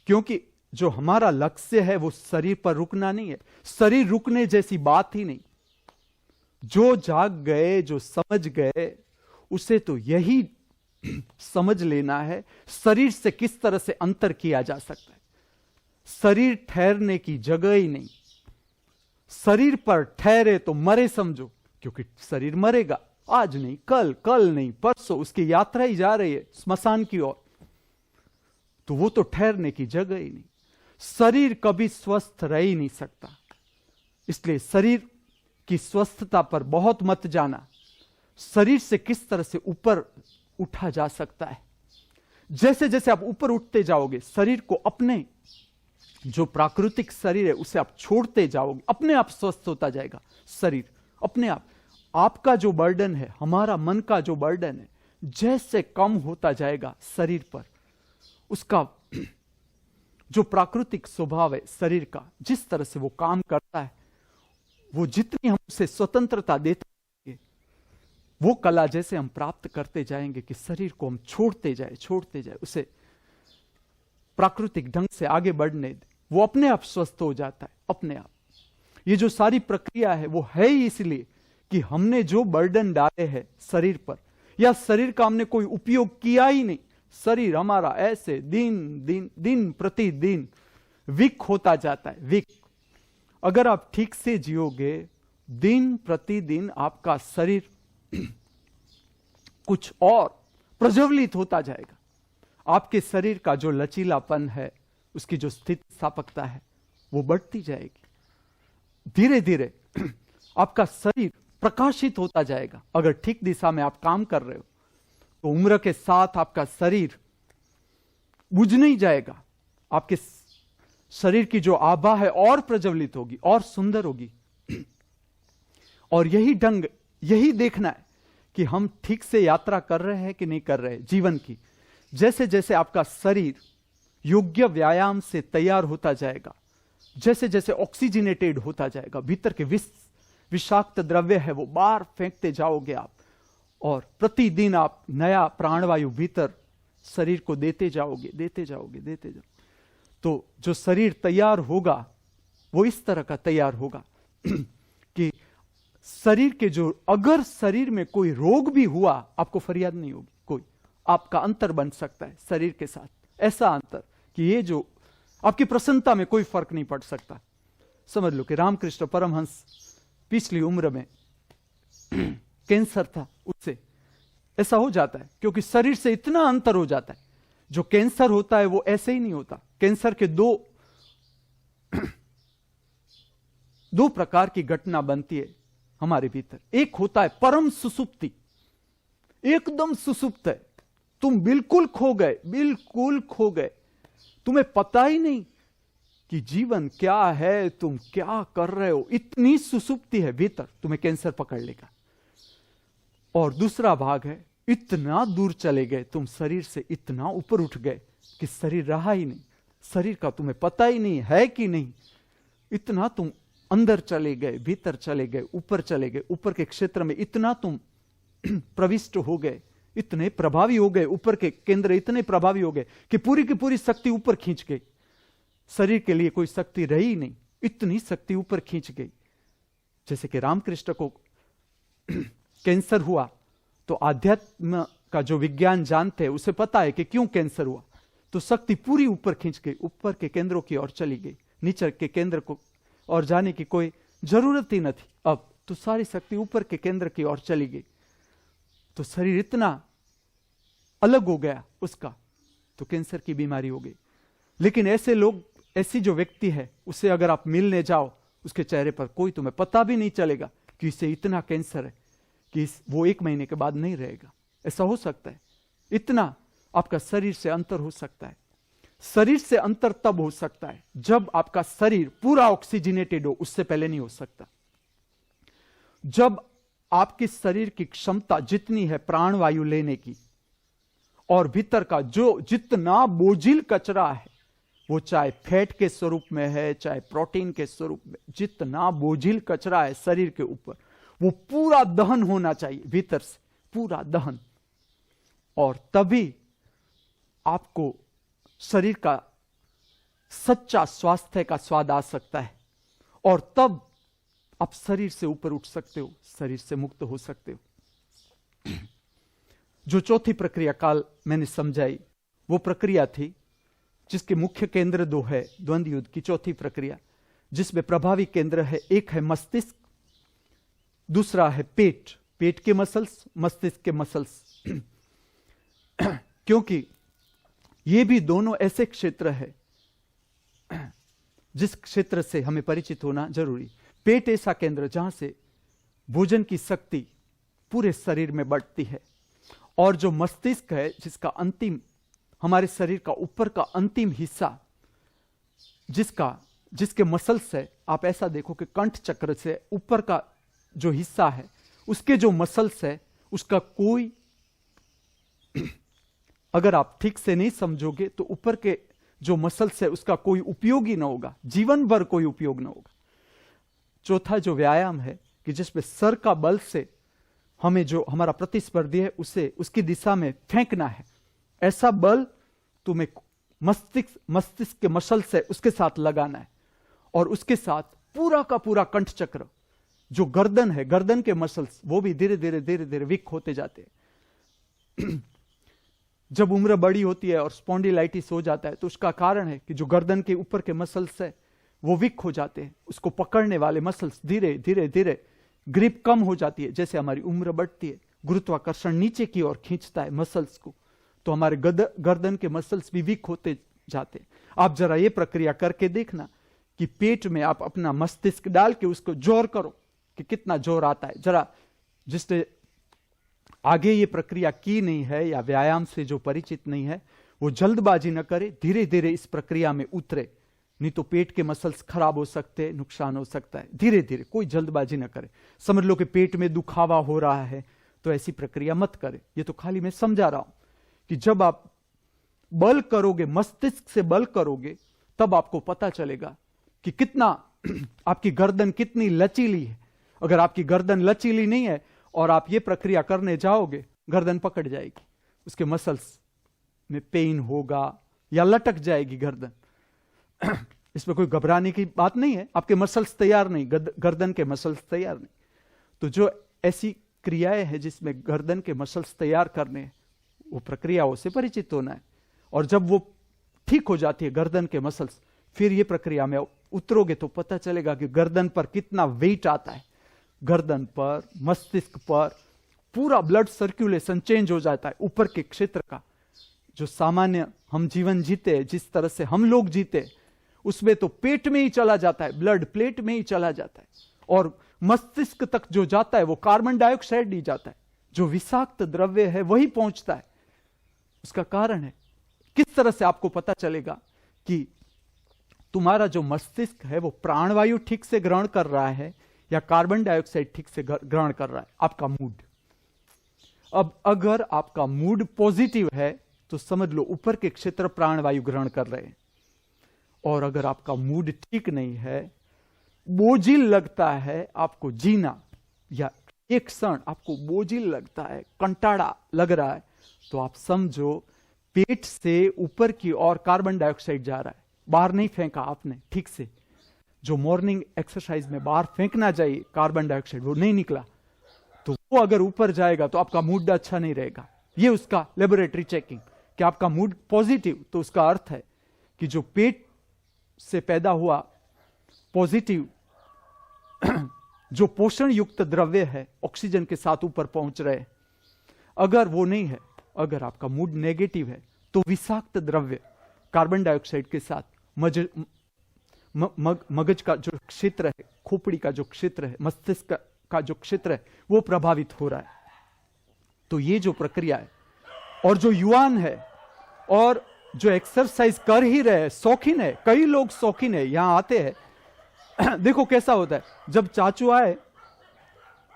क्योंकि जो हमारा लक्ष्य है वो शरीर पर रुकना नहीं है, शरीर रुकने जैसी बात ही नहीं। जो जाग गए, जो समझ गए, उसे तो यही समझ लेना है शरीर से किस तरह से अंतर किया जा सकता है। शरीर ठहरने की जगह ही नहीं, शरीर पर ठहरे तो मरे समझो, क्योंकि शरीर मरेगा, आज नहीं कल, कल नहीं परसों, उसकी यात्रा ही जा रही है स्मशान की ओर, तो वो तो ठहरने की जगह ही नहीं। शरीर कभी स्वस्थ रह ही नहीं सकता, इसलिए शरीर की स्वस्थता पर बहुत मत जाना। शरीर से किस तरह से ऊपर उठा जा सकता है, जैसे जैसे आप ऊपर उठते जाओगे शरीर को, अपने जो प्राकृतिक शरीर है उसे आप छोड़ते जाओगे, अपने आप स्वस्थ होता जाएगा शरीर अपने आप। आपका जो बर्डन है, हमारा मन का जो बर्डन है, जैसे कम होता जाएगा शरीर पर, उसका जो प्राकृतिक स्वभाव है शरीर का, जिस तरह से वो काम करता है, वो जितनी हम उसे स्वतंत्रता देते हैं, वो कला जैसे हम प्राप्त करते जाएंगे कि शरीर को हम छोड़ते जाए, उसे प्राकृतिक ढंग से आगे बढ़ने दे, वो अपने आप स्वस्थ हो जाता है अपने आप। ये जो सारी प्रक्रिया है वो है ही इसलिए कि हमने जो बर्डन डाले हैं शरीर पर, या शरीर का हमने कोई उपयोग किया ही नहीं। शरीर हमारा ऐसे दिन प्रतिदिन वीक होता जाता है, वीक। अगर आप ठीक से जियोगे, दिन प्रतिदिन आपका शरीर कुछ और प्रज्वलित होता जाएगा। आपके शरीर का जो लचीलापन है, उसकी जो स्थितिस्थापकता है, वो बढ़ती जाएगी। धीरे धीरे आपका शरीर प्रकाशित होता जाएगा। अगर ठीक दिशा में आप काम कर रहे हो तो उम्र के साथ आपका शरीर बुझ नहीं जाएगा, आपके शरीर की जो आभा है और प्रज्वलित होगी और सुंदर होगी। और यही ढंग, यही देखना है कि हम ठीक से यात्रा कर रहे हैं कि नहीं कर रहे जीवन की। जैसे जैसे आपका शरीर योग्य व्यायाम से तैयार होता जाएगा, जैसे जैसे ऑक्सीजनेटेड होता जाएगा, भीतर के विषाक्त द्रव्य है वो बाहर फेंकते जाओगे आप, और प्रतिदिन आप नया प्राणवायु भीतर शरीर को देते जाओगे। तो जो शरीर तैयार होगा वो इस तरह का तैयार होगा कि शरीर के जो, अगर शरीर में कोई रोग भी हुआ आपको फरियाद नहीं होगी कोई। आपका अंतर बन सकता है शरीर के साथ, ऐसा अंतर कि ये जो आपकी प्रसन्नता में कोई फर्क नहीं पड़ सकता। समझ लो कि रामकृष्ण परमहंस पिछली उम्र में कैंसर था, उससे ऐसा हो जाता है क्योंकि शरीर से इतना अंतर हो जाता है। जो कैंसर होता है वो ऐसे ही नहीं होता। कैंसर के दो प्रकार की घटना बनती है हमारे भीतर। एक होता है परम सुसुप्ति, एकदम सुसुप्त है, तुम बिल्कुल खो गए, बिल्कुल खो गए, तुम्हें पता ही नहीं कि जीवन क्या है, तुम क्या कर रहे हो, इतनी सुसुप्ति है भीतर, तुम्हें कैंसर पकड़ लेगा। और दूसरा भाग है इतना दूर चले गए, तुम शरीर से इतना ऊपर उठ गए कि शरीर रहा ही नहीं, शरीर का तुम्हें पता ही नहीं है कि नहीं, इतना तुम अंदर चले गए, भीतर चले गए, ऊपर चले गए, ऊपर के क्षेत्र में इतना तुम प्रविष्ट हो गए, इतने प्रभावी हो गए, ऊपर के केंद्र इतने प्रभावी हो गए कि पूरी की पूरी शक्ति ऊपर खींच गई, शरीर के लिए कोई शक्ति रही नहीं, इतनी शक्ति ऊपर खींच गई। जैसे कि रामकृष्ण को कैंसर हुआ तो आध्यात्म का जो विज्ञान जानते हैं उसे पता है कि क्यों कैंसर हुआ, तो शक्ति पूरी ऊपर खींच गई, ऊपर के केंद्रों की ओर चली गई, नीचे के केंद्र को और जाने की कोई जरूरत ही न थी। अब तो सारी शक्ति ऊपर के केंद्र की ओर चली गई, तो शरीर इतना अलग हो गया उसका, तो कैंसर की बीमारी हो गई। लेकिन ऐसे लोग, ऐसी जो व्यक्ति है, उसे अगर आप मिलने जाओ, उसके चेहरे पर कोई तुम्हें पता भी नहीं चलेगा कि इसे इतना कैंसर है कि वो 1 महीने के बाद नहीं रहेगा। ऐसा हो सकता है, इतना आपका शरीर से अंतर हो सकता है। शरीर से अंतर तब हो सकता है जब आपका शरीर पूरा ऑक्सीजनेटेड हो, उससे पहले नहीं हो सकता। जब आपके शरीर की क्षमता जितनी है प्राणवायु लेने की, और भीतर का जो जितना बोझिल कचरा है, वो चाहे फैट के स्वरूप में है, चाहे प्रोटीन के स्वरूप में, जितना बोझिल कचरा है शरीर के ऊपर, वो पूरा दहन होना चाहिए, भीतर से पूरा दहन। और तभी आपको शरीर का सच्चा स्वास्थ्य का स्वाद आ सकता है, और तब आप शरीर से ऊपर उठ सकते हो, शरीर से मुक्त हो सकते हो। जो चौथी प्रक्रिया काल मैंने समझाई, वो प्रक्रिया थी जिसके मुख्य केंद्र 2 है, द्वंद्व युद्ध की चौथी प्रक्रिया, जिसमें प्रभावी केंद्र है, एक है मस्तिष्क, दूसरा है पेट, पेट के मसल्स, मस्तिष्क के मसल्स। क्योंकि ये भी दोनों ऐसे क्षेत्र है जिस क्षेत्र से हमें परिचित होना जरूरी। पेट ऐसा केंद्र जहां से भोजन की शक्ति पूरे शरीर में बढ़ती है, और जो मस्तिष्क है, जिसका अंतिम, हमारे शरीर का ऊपर का अंतिम हिस्सा, जिसके मसल्स है, आप ऐसा देखो कि कंठ चक्र से ऊपर का जो हिस्सा है, उसके जो मसल्स है, उसका कोई अगर आप ठीक से नहीं समझोगे तो ऊपर के जो मसल्स है उसका कोई उपयोग ही ना होगा, जीवन भर कोई उपयोग ना होगा। चौथा जो व्यायाम है कि जिसमें सर का बल से हमें जो हमारा प्रतिस्पर्धी है उसे उसकी दिशा में फेंकना है, ऐसा बल तुम्हें मस्तिष्क के मसल से उसके साथ लगाना है, और उसके साथ पूरा का पूरा कंठ चक्र, जो गर्दन है, गर्दन के मसल्स, वो भी धीरे धीरे वीक होते जाते हैं। जब उम्र बड़ी होती है और स्पॉन्डिलाइटिस हो जाता है, तो उसका कारण है कि जो गर्दन के ऊपर के मसल्स है वो वीक हो जाते हैं, उसको पकड़ने वाले मसल्स धीरे धीरे ग्रिप कम हो जाती है। जैसे हमारी उम्र बढ़ती है, गुरुत्वाकर्षण नीचे की ओर खींचता है मसल्स को, तो हमारे गर्दन के मसल्स भी वीक होते जाते हैं। आप जरा ये प्रक्रिया करके देखना कि पेट में आप अपना मस्तिष्क डाल के उसको जोर करो कि कितना जोर आता है। जरा जिसने आगे ये प्रक्रिया की नहीं है या व्यायाम से जो परिचित नहीं है, वो जल्दबाजी न करे, धीरे धीरे इस प्रक्रिया में उतरे, नहीं तो पेट के मसल्स खराब हो सकते हैं, नुकसान हो सकता है। धीरे धीरे, कोई जल्दबाजी न करे। समझ लो कि पेट में दुखावा हो रहा है तो ऐसी प्रक्रिया मत करे। ये तो खाली मैं समझा रहा हूं कि जब आप बल करोगे, मस्तिष्क से बल करोगे, तब आपको पता चलेगा कि कितना आपकी गर्दन कितनी लचीली है। अगर आपकी गर्दन लचीली नहीं है और आप ये प्रक्रिया करने जाओगे, गर्दन पकड़ जाएगी, उसके मसल्स में पेन होगा या लटक जाएगी गर्दन। इसमें कोई घबराने की बात नहीं है, आपके मसल्स तैयार नहीं, गर्दन के मसल्स तैयार नहीं। तो जो ऐसी क्रियाएं हैं जिसमें गर्दन के मसल्स तैयार करने, वो प्रक्रियाओं से परिचित होना है। और जब वो ठीक हो जाती है गर्दन के मसल्स, फिर ये प्रक्रिया में उतरोगे तो पता चलेगा कि गर्दन पर कितना वेट आता है। गर्दन पर, मस्तिष्क पर पूरा ब्लड सर्कुलेशन चेंज हो जाता है। ऊपर के क्षेत्र का जो सामान्य हम जीवन जीते हैं, जिस तरह से हम लोग जीते, उसमें तो पेट में ही चला जाता है, ब्लड प्लेट में ही चला जाता है, और मस्तिष्क तक जो जाता है वो कार्बन डाइऑक्साइड ही जाता है। जो विषाक्त द्रव्य है वही पहुंचता है। उसका कारण है, किस तरह से आपको पता चलेगा कि तुम्हारा जो मस्तिष्क है वो प्राणवायु ठीक से ग्रहण कर रहा है या कार्बन डाइऑक्साइड ठीक से ग्रहण कर रहा है? आपका मूड। अब अगर आपका मूड पॉजिटिव है तो समझ लो ऊपर के क्षेत्र प्राणवायु ग्रहण कर रहे हैं, और अगर आपका मूड ठीक नहीं है, बोझिल लगता है आपको जीना, या एक क्षण आपको बोझिल लगता है, कंटाड़ा लग रहा है, तो आप समझो पेट से ऊपर की ओर कार्बन डाइऑक्साइड जा रहा है। बाहर नहीं फेंका आपने ठीक से, जो मॉर्निंग एक्सरसाइज में बाहर फेंकना चाहिए कार्बन डाइऑक्साइड, वो नहीं निकला, तो वो अगर ऊपर जाएगा तो आपका मूड अच्छा नहीं रहेगा। ये उसका लेबोरेटरी चेकिंग कि आपका मूड पॉजिटिव, तो उसका अर्थ है कि जो पेट से पैदा हुआ पॉजिटिव जो पोषण युक्त द्रव्य है ऑक्सीजन के साथ ऊपर पहुंच रहे हैं, अगर वो नहीं है, अगर आपका मूड नेगेटिव है, तो विषाक्त द्रव्य कार्बन डाइऑक्साइड के साथ मगज का जो क्षेत्र है, खोपड़ी का जो क्षेत्र है, मस्तिष्क का जो क्षेत्र है, वो प्रभावित हो रहा है। तो ये जो प्रक्रिया है, और जो युवान है और जो एक्सरसाइज कर ही रहे, शौकीन है, कई लोग शौकीन है, यहां आते हैं देखो कैसा होता है। जब चाचू आए,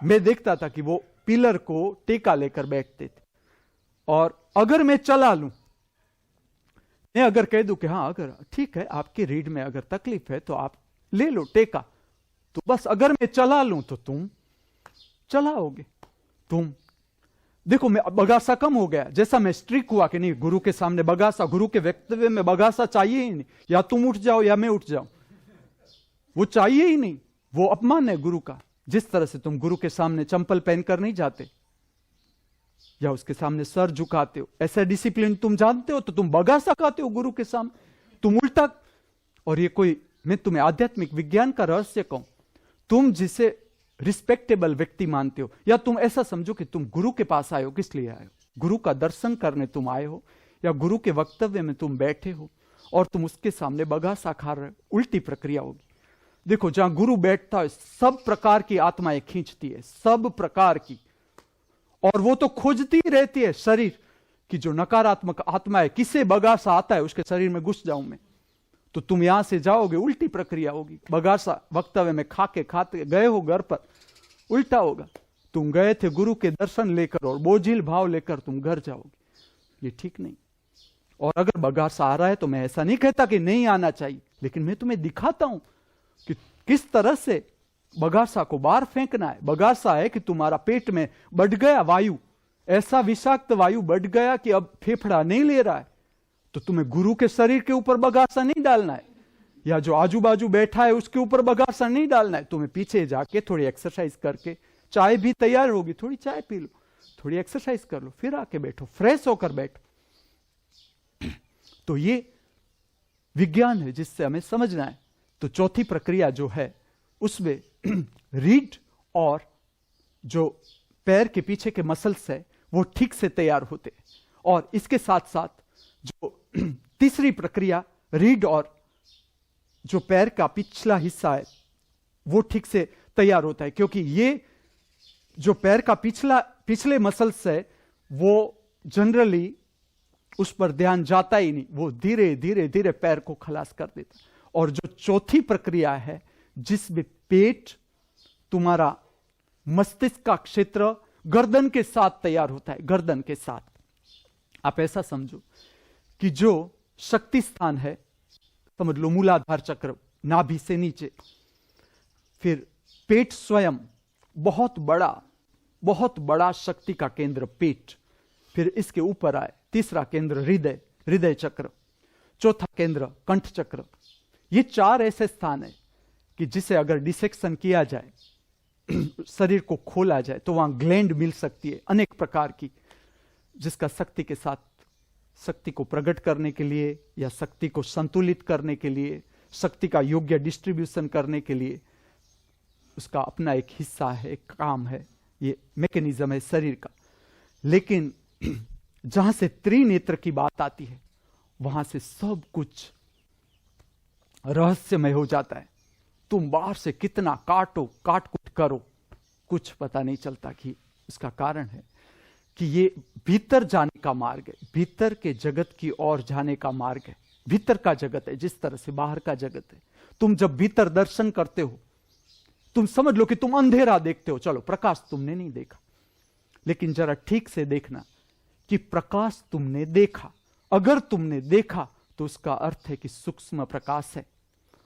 मैं देखता था कि वो पिलर को टेका लेकर बैठते थे, और अगर मैं चला लूं, मैं अगर कह दूं कि हाँ अगर ठीक है आपकी रीढ़ में अगर तकलीफ है तो आप ले लो टेका, तो बस अगर मैं चला लूं तो तुम चलाओगे। तुम देखो, मैं बगासा कम हो गया, जैसा मैं स्ट्रिक हुआ कि नहीं गुरु के सामने बगासा, गुरु के वक्तव्य में बगासा चाहिए ही नहीं, या तुम उठ जाओ या मैं उठ जाऊं, वो चाहिए ही नहीं, वो अपमान है गुरु का। जिस तरह से तुम गुरु के सामने चंपल पहनकर नहीं जाते या उसके सामने सर झुकाते हो, ऐसा डिसिप्लिन तुम जानते हो, तो तुम बगासा खाते हो गुरु के सामने, तुम उल्टा। और ये कोई, मैं तुम्हें आध्यात्मिक विज्ञान का रहस्य कहूं, तुम जिसे रिस्पेक्टेबल व्यक्ति मानते हो, या तुम ऐसा समझो कि तुम गुरु के पास आए हो, किस लिए आए हो? गुरु का दर्शन करने तुम आए हो, या गुरु के वक्तव्य में तुम बैठे हो और तुम उसके सामने बगासा खा रहे हो? उल्टी प्रक्रिया होगी। देखो, जहां गुरु बैठता है सब प्रकार की आत्माएं खींचती है, सब प्रकार की, और वो तो खोजती ही रहती है शरीर की जो नकारात्मक आत्मा है, किसे बगासा आता है उसके शरीर में घुस जाऊं मैं, तो तुम यहां से जाओगे, उल्टी प्रक्रिया होगी। बगासा वक्तव्य में खाके खाते गए हो घर पर, उल्टा होगा। तुम गए थे गुरु के दर्शन लेकर और बोझिल भाव लेकर तुम घर जाओगे, ये ठीक नहीं। और अगर बगासा आ रहा है तो मैं ऐसा नहीं कहता कि नहीं आना चाहिए, लेकिन मैं तुम्हें दिखाता हूं कि किस तरह से बगासा को बाहर फेंकना है। बगासा है कि तुम्हारा पेट में बढ़ गया वायु, ऐसा विषाक्त वायु बढ़ गया कि अब फेफड़ा नहीं ले रहा है, तो तुम्हें गुरु के शरीर के ऊपर बगासा नहीं डालना है, या जो आजू बाजू बैठा है उसके ऊपर बगासा नहीं डालना है। तुम्हें पीछे जाके थोड़ी एक्सरसाइज करके, चाय भी तैयार होगी, थोड़ी चाय पी लो, थोड़ी एक्सरसाइज कर लो, फिर आके बैठो, फ्रेश होकर बैठो। तो ये विज्ञान है जिससे हमें समझना है। तो चौथी प्रक्रिया जो है उसमें रीढ़ और जो पैर के पीछे के मसल्स है वो ठीक से तैयार होते हैं, और इसके साथ साथ जो तीसरी प्रक्रिया, रीढ़ और जो पैर का पिछला हिस्सा है वो ठीक से तैयार होता है, क्योंकि ये जो पैर का पिछले मसल्स है वो जनरली उस पर ध्यान जाता ही नहीं, वो धीरे धीरे धीरे पैर को खलास कर देता। और जो चौथी प्रक्रिया है जिसमें पेट, तुम्हारा मस्तिष्क का क्षेत्र गर्दन के साथ तैयार होता है, गर्दन के साथ। आप ऐसा समझो कि जो शक्ति स्थान है, समझ लो मूलाधार चक्र, नाभि से नीचे, फिर पेट स्वयं बहुत बड़ा शक्ति का केंद्र पेट, फिर इसके ऊपर आए तीसरा केंद्र हृदय, हृदय चक्र, चौथा केंद्र कंठ चक्र। ये चार ऐसे स्थान है कि जिसे अगर डिसेक्शन किया जाए, शरीर को खोला जाए, तो वहां ग्लैंड मिल सकती है अनेक प्रकार की, जिसका शक्ति के साथ, शक्ति को प्रकट करने के लिए या शक्ति को संतुलित करने के लिए, शक्ति का योग्य डिस्ट्रीब्यूशन करने के लिए उसका अपना एक हिस्सा है, एक काम है, ये मैकेनिज्म है शरीर का। लेकिन जहां से त्रिनेत्र की बात आती है वहां से सब कुछ रहस्यमय हो जाता है। तुम बाहर से कितना काटो, काट कुट करो, कुछ पता नहीं चलता कि उसका कारण है कि ये भीतर जाने का मार्ग है, भीतर के जगत की ओर जाने का मार्ग है। भीतर का जगत है जिस तरह से बाहर का जगत है। तुम जब भीतर दर्शन करते हो, तुम समझ लो कि तुम अंधेरा देखते हो, चलो प्रकाश तुमने नहीं देखा, लेकिन जरा ठीक से देखना कि प्रकाश तुमने देखा। अगर तुमने देखा तो उसका अर्थ है कि सूक्ष्म प्रकाश है।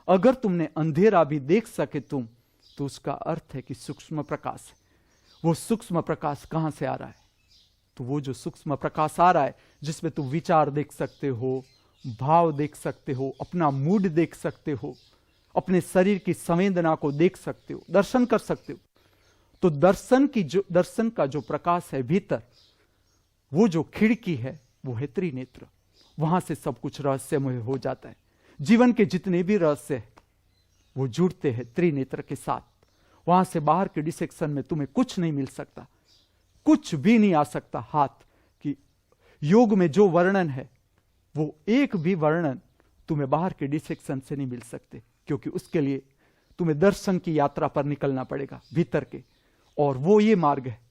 अगर तुमने अंधेरा भी देख सके तुम, तो उसका अर्थ है कि सूक्ष्म प्रकाश है। वो सूक्ष्म प्रकाश कहां से आ रहा है? तो वो जो सूक्ष्म प्रकाश आ रहा है जिसमें तुम विचार देख सकते हो, भाव देख सकते हो, अपना मूड देख सकते हो, अपने शरीर की संवेदना को देख सकते हो, दर्शन कर सकते हो। तो दर्शन का जो प्रकाश है भीतर, वो जो खिड़की है वो है त्रिनेत्र। वहां से सब कुछ रहस्यमय हो जाता है। जीवन के जितने भी रहस्य हैं वो जुड़ते हैं त्रिनेत्र के साथ। वहां से बाहर के डिसेक्शन में तुम्हें कुछ नहीं मिल सकता, कुछ भी नहीं आ सकता हाथ कि योग में जो वर्णन है वो एक भी वर्णन तुम्हें बाहर के डिसेक्शन से नहीं मिल सकते, क्योंकि उसके लिए तुम्हें दर्शन की यात्रा पर निकलना पड़ेगा भीतर के। और वो ये मार्ग है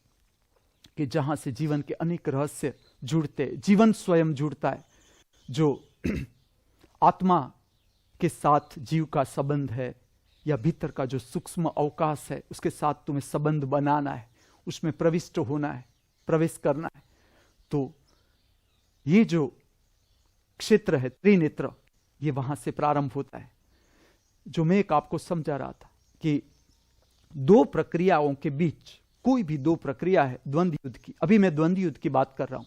कि जहां से जीवन के अनेक रहस्य जुड़ते, जीवन स्वयं जुड़ता है। जो आत्मा के साथ जीव का संबंध है या भीतर का जो सूक्ष्म अवकाश है उसके साथ तुम्हें संबंध बनाना है, उसमें प्रविष्ट होना है, प्रवेश करना है। तो ये जो क्षेत्र है त्रिनेत्र, ये वहां से प्रारंभ होता है। जो मैं एक आपको समझा रहा था कि दो प्रक्रियाओं के बीच, कोई भी दो प्रक्रिया है द्वंद्व युद्ध की, अभी मैं द्वंद्व युद्ध की बात कर रहा हूं,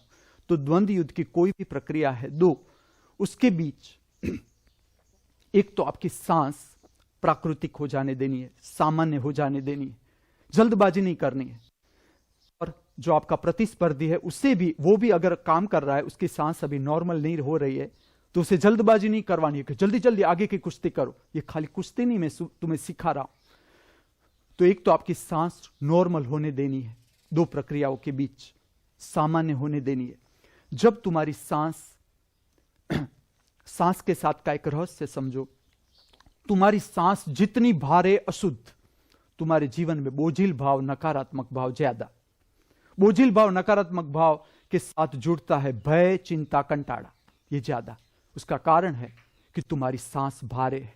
तो द्वंद्व युद्ध की कोई भी प्रक्रिया है दो, उसके बीच एक तो आपकी सांस प्राकृतिक हो जाने देनी है, सामान्य हो जाने देनी है, जल्दबाजी नहीं करनी है। और जो आपका प्रतिस्पर्धी है उसे भी, वो भी अगर काम कर रहा है, उसकी सांस अभी नॉर्मल नहीं हो रही है, तो उसे जल्दबाजी नहीं करवानी है कि जल्दी जल्दी आगे की कुश्ती करो। ये खाली कुश्ती नहीं, मैं तुम्हें सिखा रहा हूं। तो एक तो आपकी सांस नॉर्मल होने देनी है, दो प्रक्रियाओं के बीच सामान्य होने देनी है। जब तुम्हारी सांस के साथ का एक रहस्य समझो, तुम्हारी सांस जितनी भारे अशुद्ध, तुम्हारे जीवन में बोझिल भाव, नकारात्मक भाव ज्यादा। बोझिल भाव, नकारात्मक भाव के साथ जुड़ता है भय, चिंता, कंटाड़ा, ये ज्यादा। उसका कारण है कि तुम्हारी सांस भारे है।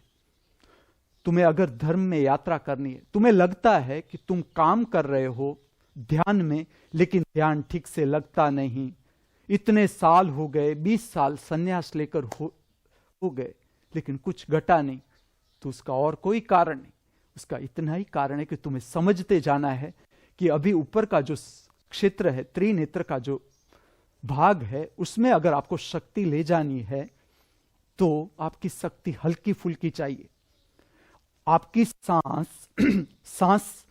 तुम्हें अगर धर्म में यात्रा करनी है, तुम्हें लगता है कि तुम काम कर रहे हो ध्यान में, लेकिन ध्यान ठीक से लगता नहीं, इतने साल हो गए, 20 साल संन्यास लेकर हो गए, लेकिन कुछ घटा नहीं, तो उसका और कोई कारण नहीं। उसका इतना ही कारण है कि तुम्हें समझते जाना है कि अभी ऊपर का जो क्षेत्र है, त्रिनेत्र का जो भाग है, उसमें अगर आपको शक्ति ले जानी है तो आपकी शक्ति हल्की फुल्की चाहिए। आपकी सांस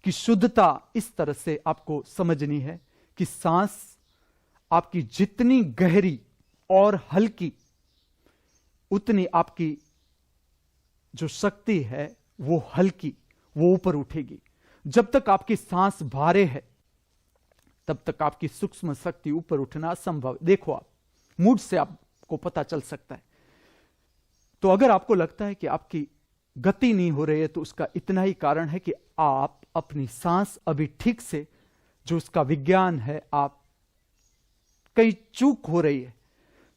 की शुद्धता इस तरह से आपको समझनी है कि सांस आपकी जितनी गहरी और हल्की, उतनी आपकी जो शक्ति है वो हल्की, वो ऊपर उठेगी। जब तक आपकी सांस भारे है तब तक आपकी सूक्ष्म शक्ति ऊपर उठना असंभव। देखो, आप मूड से आपको पता चल सकता है। तो अगर आपको लगता है कि आपकी गति नहीं हो रही है, तो उसका इतना ही कारण है कि आप अपनी सांस अभी ठीक से, जो उसका विज्ञान है, आप कहीं चूक हो रही है।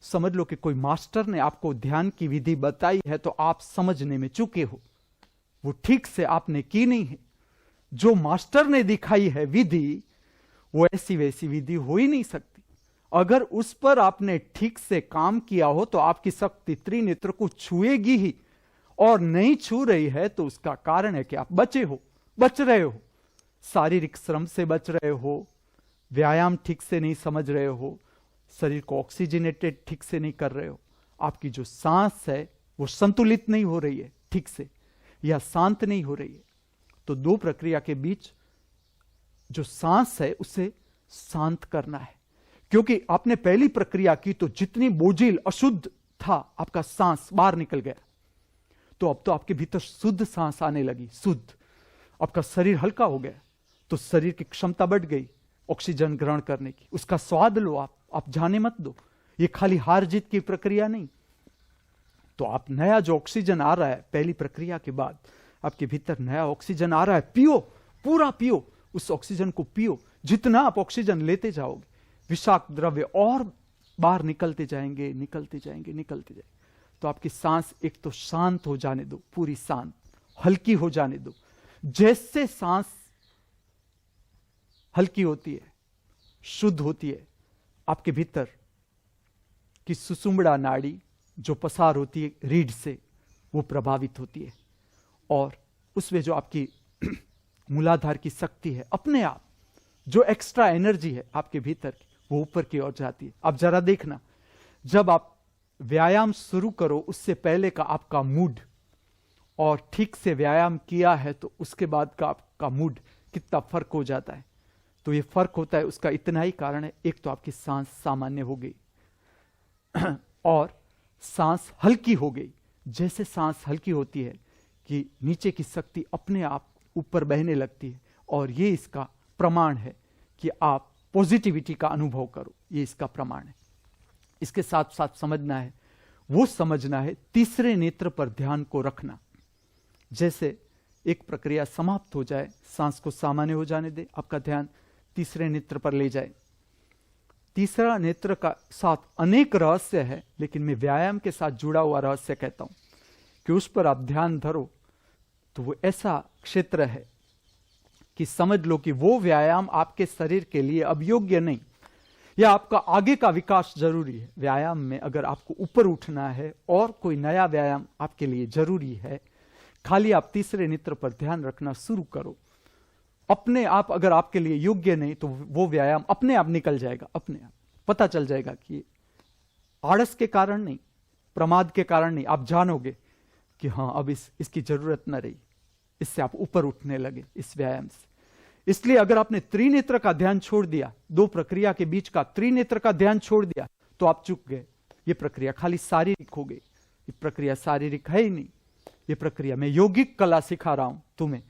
समझ लो कि कोई मास्टर ने आपको ध्यान की विधि बताई है, तो आप समझने में चूके हो, वो ठीक से आपने की नहीं है। जो मास्टर ने दिखाई है विधि, वो ऐसी वैसी विधि हो ही नहीं सकती। अगर उस पर आपने ठीक से काम किया हो तो आपकी शक्ति त्रिनेत्र को छुएगी ही, और नहीं छू रही है तो उसका कारण है कि आप बच रहे हो, शारीरिक श्रम से बच रहे हो, व्यायाम ठीक से नहीं समझ रहे हो, शरीर को ऑक्सीजनेटेड ठीक से नहीं कर रहे हो, आपकी जो सांस है वो संतुलित नहीं हो रही है ठीक से, या शांत नहीं हो रही है। तो दो प्रक्रिया के बीच जो सांस है उसे शांत करना है। क्योंकि आपने पहली प्रक्रिया की तो जितनी बोझिल अशुद्ध था आपका सांस बाहर निकल गया, तो अब तो आपके भीतर शुद्ध सांस आने लगी, शुद्ध। आपका शरीर हल्का हो गया, तो शरीर की क्षमता बढ़ गई ऑक्सीजन ग्रहण करने की। उसका स्वाद लो आप जाने मत दो। ये खाली हार जीत की प्रक्रिया नहीं। तो आप नया जो ऑक्सीजन आ रहा है पहली प्रक्रिया के बाद, आपके भीतर नया ऑक्सीजन आ रहा है, पियो, पूरा पियो, उस ऑक्सीजन को पियो। जितना आप ऑक्सीजन लेते जाओगे, विषाक्त द्रव्य और बाहर निकलते जाएंगे, निकलते जाएंगे, निकलते जाएंगे। तो आपकी सांस एक तो शांत हो जाने दो, पूरी शांत, हल्की हो जाने दो। जैसे सांस हल्की होती है, शुद्ध होती है, आपके भीतर की सुषुम्ना नाड़ी जो पसार होती है रीढ़ से, वो प्रभावित होती है, और उसमें जो आपकी मूलाधार की शक्ति है, अपने आप जो एक्स्ट्रा एनर्जी है आपके भीतर की, वो ऊपर की ओर जाती है। आप जरा देखना, जब आप व्यायाम शुरू करो उससे पहले का आपका मूड, और ठीक से व्यायाम किया है तो उसके बाद का आपका मूड कितना फर्क हो जाता है। तो ये फर्क होता है, उसका इतना ही कारण है, एक तो आपकी सांस सामान्य हो गई और सांस हल्की हो गई। जैसे सांस हल्की होती है कि नीचे की शक्ति अपने आप ऊपर बहने लगती है, और ये इसका प्रमाण है कि आप पॉजिटिविटी का अनुभव करो, ये इसका प्रमाण है। इसके साथ साथ समझना है तीसरे नेत्र पर ध्यान को रखना। जैसे एक प्रक्रिया समाप्त हो जाए, सांस को सामान्य हो जाने दे, आपका ध्यान तीसरे नेत्र पर ले जाए। तीसरा नेत्र का साथ अनेक रहस्य है, लेकिन मैं व्यायाम के साथ जुड़ा हुआ रहस्य कहता हूं कि उस पर आप ध्यान धरो तो वो ऐसा क्षेत्र है कि समझ लो कि वो व्यायाम आपके शरीर के लिए अब योग्य नहीं, या आपका आगे का विकास जरूरी है। व्यायाम में अगर आपको ऊपर उठना है और कोई नया व्यायाम आपके लिए जरूरी है, खाली आप तीसरे नेत्र पर ध्यान रखना शुरू करो। अपने आप अगर आपके लिए योग्य नहीं तो वो व्यायाम अपने आप निकल जाएगा, अपने आप पता चल जाएगा कि आलस के कारण नहीं, प्रमाद के कारण नहीं। आप जानोगे कि हाँ अब इसकी जरूरत न रही, इससे आप ऊपर उठने लगे इस व्यायाम से। इसलिए अगर आपने त्रिनेत्र का ध्यान छोड़ दिया, दो प्रक्रिया के बीच का त्रिनेत्र का ध्यान छोड़ दिया, तो आप चूक गए। ये प्रक्रिया खाली शारीरिक हो गई। ये प्रक्रिया शारीरिक है ही नहीं, ये प्रक्रिया मैं यौगिक कला सिखा रहा हूं तुम्हें।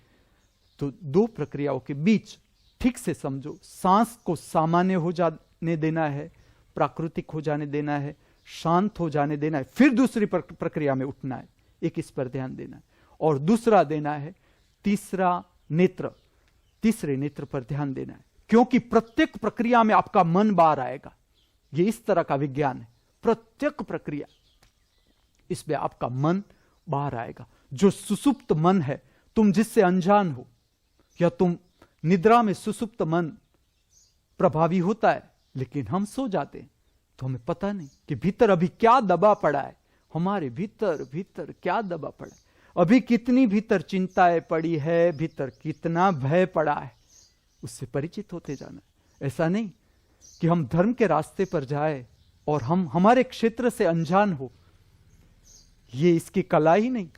तो दो प्रक्रियाओं के बीच ठीक से समझो, सांस को सामान्य हो जाने देना है, प्राकृतिक हो जाने देना है, शांत हो जाने देना है, फिर दूसरी प्रक्रिया में उठना है। एक इस पर ध्यान देना है, और दूसरा देना है तीसरे नेत्र पर ध्यान देना है। क्योंकि प्रत्येक प्रक्रिया में आपका मन बाहर आएगा। ये इस तरह का विज्ञान है, प्रत्येक प्रक्रिया इसमें आपका मन बाहर आएगा। जो सुसुप्त मन है, तुम जिससे अनजान हो, या तुम निद्रा में सुसुप्त मन प्रभावी होता है, लेकिन हम सो जाते हैं तो हमें पता नहीं कि भीतर अभी क्या दबा पड़ा है। हमारे भीतर क्या दबा पड़ा है, अभी कितनी भीतर चिंताएं पड़ी है, भीतर कितना भय पड़ा है, उससे परिचित होते जाना। ऐसा नहीं कि हम धर्म के रास्ते पर जाए और हम हमारे क्षेत्र से अनजान हो, ये इसकी कला ही नहीं।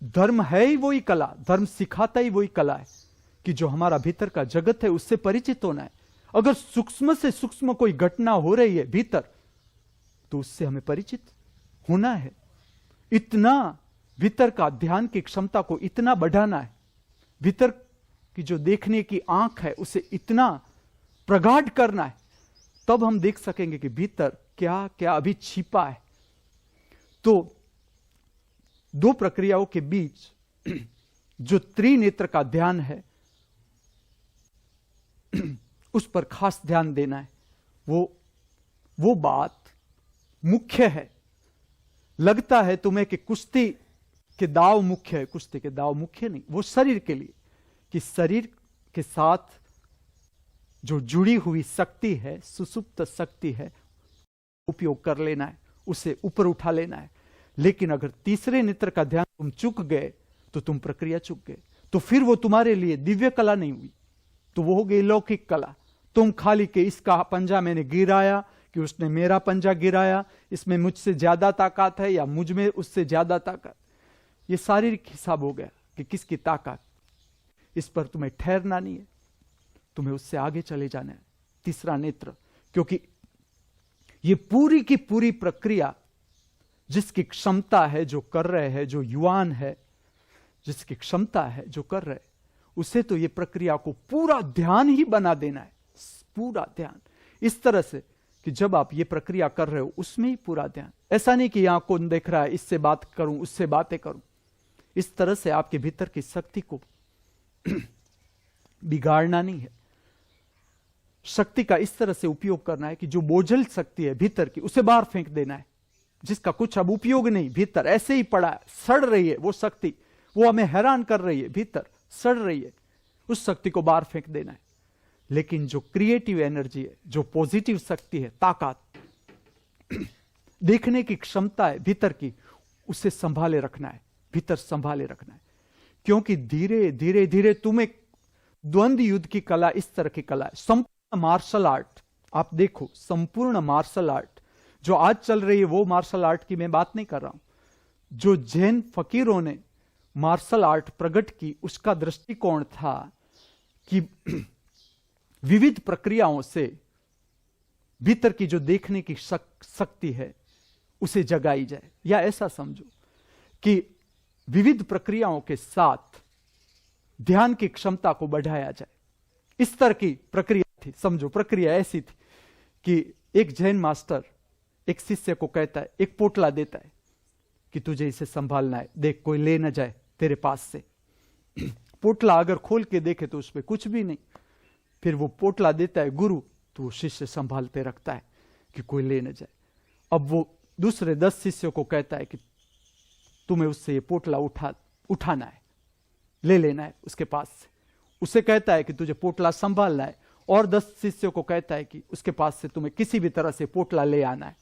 धर्म है ही वही कला, धर्म सिखाता ही वही कला है कि जो हमारा भीतर का जगत है उससे परिचित होना है। अगर सूक्ष्म से सूक्ष्म कोई घटना हो रही है भीतर, तो उससे हमें परिचित होना है। इतना भीतर का ध्यान की क्षमता को इतना बढ़ाना है, भीतर की जो देखने की आंख है उसे इतना प्रगाढ़ करना है, तब हम देख सकेंगे कि भीतर क्या क्या अभी छिपा है। तो दो प्रक्रियाओं के बीच जो त्रिनेत्र का ध्यान है उस पर खास ध्यान देना है। वो बात मुख्य है। लगता है तुम्हें कि कुश्ती के दाव मुख्य है, कुश्ती के दाव मुख्य नहीं, वो शरीर के लिए, कि शरीर के साथ जो जुड़ी हुई शक्ति है, सुसुप्त शक्ति है, उपयोग कर लेना है, उसे ऊपर उठा लेना है। लेकिन अगर तीसरे नेत्र का ध्यान तुम चुक गए तो तुम प्रक्रिया चुक गए, तो फिर वो तुम्हारे लिए दिव्य कला नहीं हुई, तो वो हो गई लौकिक कला। तुम खाली के इसका पंजा मैंने गिराया कि उसने मेरा पंजा गिराया, इसमें मुझसे ज्यादा ताकत है या मुझ में उससे ज्यादा ताकत, ये शारीरिक हिसाब हो गया कि किसकी ताकत। इस पर तुम्हें ठहरना नहीं है, तुम्हें उससे आगे चले जाना है, तीसरा नेत्र। क्योंकि ये पूरी की पूरी प्रक्रिया जिसकी क्षमता है जो कर रहे हैं, जो युवान है, जिसकी क्षमता है जो कर रहे, उसे तो ये प्रक्रिया को पूरा ध्यान ही बना देना है, पूरा ध्यान, इस तरह से कि जब आप ये प्रक्रिया कर रहे हो उसमें ही पूरा ध्यान। ऐसा नहीं कि यहां कौन देख रहा है, इससे बात करूं, उससे बातें करूं। इस तरह से आपके भीतर की शक्ति को बिगाड़ना नहीं है, शक्ति का इस तरह से उपयोग करना है कि जो बोझल शक्ति है भीतर की, उसे बाहर फेंक देना है, जिसका कुछ अब उपयोग नहीं, भीतर ऐसे ही पड़ा है, सड़ रही है वो शक्ति, वो हमें हैरान कर रही है, भीतर सड़ रही है, उस शक्ति को बाहर फेंक देना है। लेकिन जो क्रिएटिव एनर्जी है, जो पॉजिटिव शक्ति है, ताकत, देखने की क्षमता है भीतर की, उसे संभाले रखना है, भीतर संभाले रखना है। क्योंकि धीरे धीरे धीरे तुम एक द्वंद्व युद्ध की कला, इस तरह की कला है, संपूर्ण मार्शल आर्ट, आप देखो संपूर्ण मार्शल आर्ट जो आज चल रही है, वो मार्शल आर्ट की मैं बात नहीं कर रहा हूं। जो जैन फकीरों ने मार्शल आर्ट प्रकट की, उसका दृष्टिकोण था कि विविध प्रक्रियाओं से भीतर की जो देखने की शक्ति है उसे जगाई जाए, या ऐसा समझो कि विविध प्रक्रियाओं के साथ ध्यान की क्षमता को बढ़ाया जाए। इस तरह की प्रक्रिया थी, समझो प्रक्रिया ऐसी थी कि एक जैन मास्टर एक शिष्य को कहता है, एक पोटला देता है कि तुझे इसे संभालना है, देख कोई ले न जाए तेरे पास से। पोटला अगर खोल के देखे तो उसमें कुछ भी नहीं, फिर वो पोटला देता है गुरु, तो वो शिष्य संभालते रखता है कि कोई ले न जाए। अब वो दूसरे 10 शिष्यों को कहता है कि तुम्हें उससे ये पोटला उठाना है, ले लेना है उसके पास से। उसे कहता है कि तुझे पोटला संभालना है, और 10 शिष्यों को कहता है कि उसके पास से तुम्हें किसी भी तरह से पोटला ले आना है,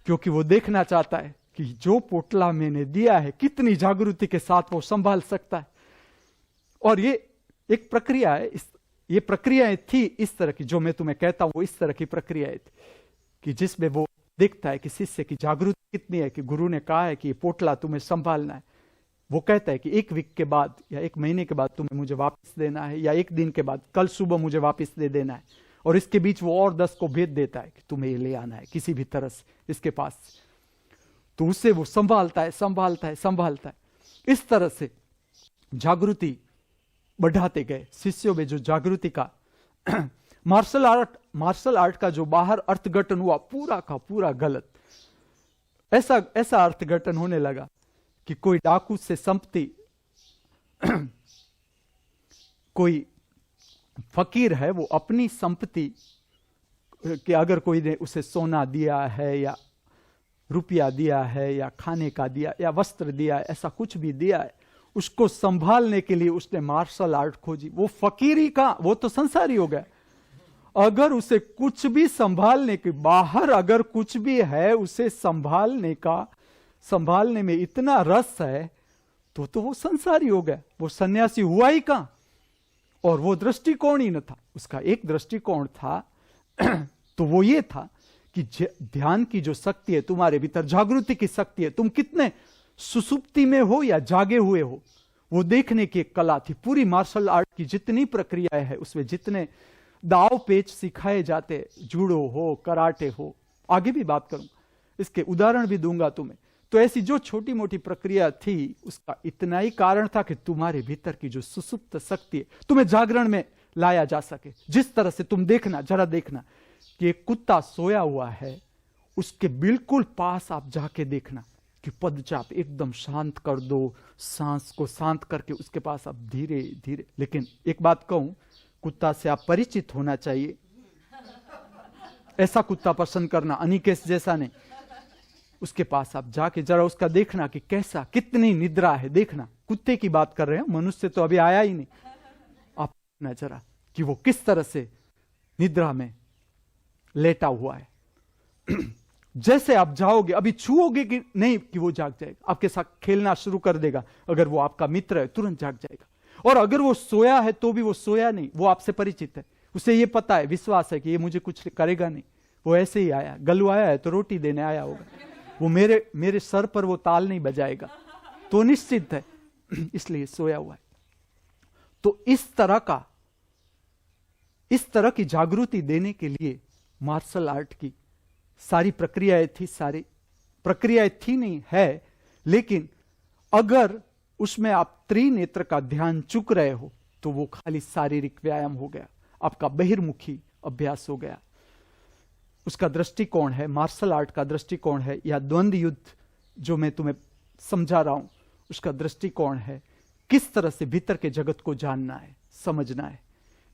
क्योंकि वो देखना चाहता है कि जो पोटला मैंने दिया है कितनी जागृति के साथ वो संभाल सकता है। और ये एक प्रक्रिया है, ये प्रक्रियाएं थी इस तरह की, जो मैं तुम्हें कहता हूं वो इस तरह की प्रक्रियाएं थी कि जिसमें वो देखता है कि शिष्य की जागृति कितनी है, कि गुरु ने कहा है कि ये पोटला तुम्हें संभालना है। वो कहता है कि 1 वीक के बाद या 1 महीने के बाद तुम्हें मुझे वापस देना है, या 1 दिन के बाद, कल सुबह मुझे वापस दे देना है। और इसके बीच वो और 10 को भेज देता है कि तुम्हें ये ले आना है किसी भी तरह से इसके पास। तो उससे वो संभालता है। इस तरह से जागृति बढ़ाते गए शिष्यों में, जो जागृति का मार्शल आर्ट का जो बाहर अर्थघटन हुआ पूरा का पूरा गलत। ऐसा अर्थघटन होने लगा कि कोई डाकू से संपत्ति, कोई फकीर है, वो अपनी संपत्ति कि अगर कोई ने उसे सोना दिया है या रुपया दिया है या खाने का दिया या वस्त्र दिया है, ऐसा कुछ भी दिया है, उसको संभालने के लिए उसने मार्शल आर्ट खोजी। वो फकीरी का, वो तो संसारी हो गया। अगर उसे कुछ भी संभालने के बाहर अगर कुछ भी है, उसे संभालने में इतना रस है, तो वो संसारी हो गया, वो सन्यासी हुआ ही कहां। और वो दृष्टिकोण ही न था, उसका एक दृष्टिकोण था तो वो ये था कि ध्यान की जो शक्ति है तुम्हारे भीतर, जागृति की शक्ति है, तुम कितने सुसुप्ति में हो या जागे हुए हो, वो देखने की एक कला थी। पूरी मार्शल आर्ट की जितनी प्रक्रियाएं हैं, उसमें जितने दाव पेच सिखाए जाते, जूडो हो, कराटे हो, आगे भी बात करूंगा, इसके उदाहरण भी दूंगा तुम्हें। तो ऐसी जो छोटी मोटी प्रक्रिया थी, उसका इतना ही कारण था कि तुम्हारे भीतर की जो सुसुप्त शक्ति है, तुम्हें जागरण में लाया जा सके। जिस तरह से तुम देखना, जरा देखना कि एक कुत्ता सोया हुआ है, उसके बिल्कुल पास आप जाके देखना कि पदचाप एकदम शांत कर दो, सांस को शांत करके उसके पास आप धीरे धीरे। लेकिन एक बात कहूं, कुत्ता से आप परिचित होना चाहिए, ऐसा कुत्ता पसंद करना, अनिकेश जैसा नहीं। उसके पास आप जाके जरा उसका देखना कि कैसा, कितनी निद्रा है, देखना। कुत्ते की बात कर रहे हैं, मनुष्य तो अभी आया ही नहीं। आप देखना जरा कि वो किस तरह से निद्रा में लेटा हुआ है। जैसे आप जाओगे, अभी छुओगे कि नहीं कि वो जाग जाएगा, आपके साथ खेलना शुरू कर देगा। अगर वो आपका मित्र है तुरंत जाग जाएगा। और अगर वो सोया है तो भी वो सोया नहीं, वो आपसे परिचित है, उसे ये पता है, विश्वास है कि ये मुझे कुछ करेगा नहीं। वो ऐसे ही आया, गल्लू आया है तो रोटी देने आया होगा, वो मेरे सर पर वो ताल नहीं बजाएगा, तो निश्चित है, इसलिए सोया हुआ है। तो इस तरह की जागृति देने के लिए मार्शल आर्ट की सारी प्रक्रियाएं थी, सारी प्रक्रिया थी नहीं है, लेकिन अगर उसमें आप त्रिनेत्र का ध्यान चुक रहे हो तो वो खाली शारीरिक व्यायाम हो गया, आपका बहिर्मुखी अभ्यास हो गया। उसका दृष्टिकोण है, मार्शल आर्ट का दृष्टिकोण है, या द्वंद्व युद्ध जो मैं तुम्हें समझा रहा हूं उसका दृष्टिकोण है, किस तरह से भीतर के जगत को जानना है, समझना है।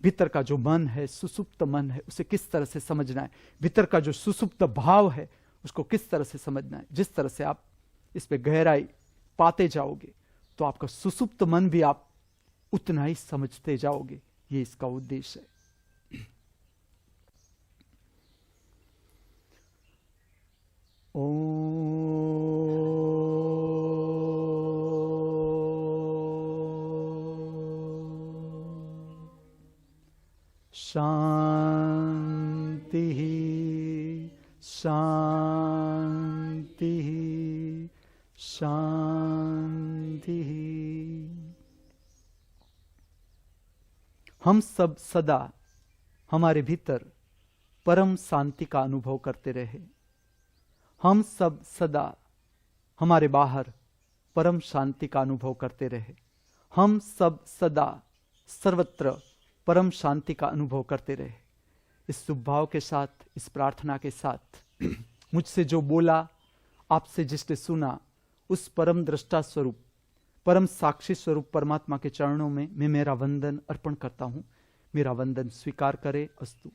भीतर का जो मन है, सुसुप्त मन है, उसे किस तरह से समझना है। भीतर का जो सुसुप्त भाव है उसको किस तरह से समझना है। जिस तरह से आप इस पे गहराई पाते जाओगे तो आपका सुसुप्त मन भी आप उतना ही समझते जाओगे। ये इसका उद्देश्य है। शांति शांति शांति। हम सब सदा हमारे भीतर परम शांति का अनुभव करते रहे। हम सब सदा हमारे बाहर परम शांति का अनुभव करते रहे। हम सब सदा सर्वत्र परम शांति का अनुभव करते रहे। इस शुभ भाव के साथ, इस प्रार्थना के साथ, मुझसे जो बोला, आपसे जिसने सुना, उस परम दृष्टा स्वरूप, परम साक्षी स्वरूप परमात्मा के चरणों में मैं मेरा वंदन अर्पण करता हूं। मेरा वंदन स्वीकार करे। अस्तु।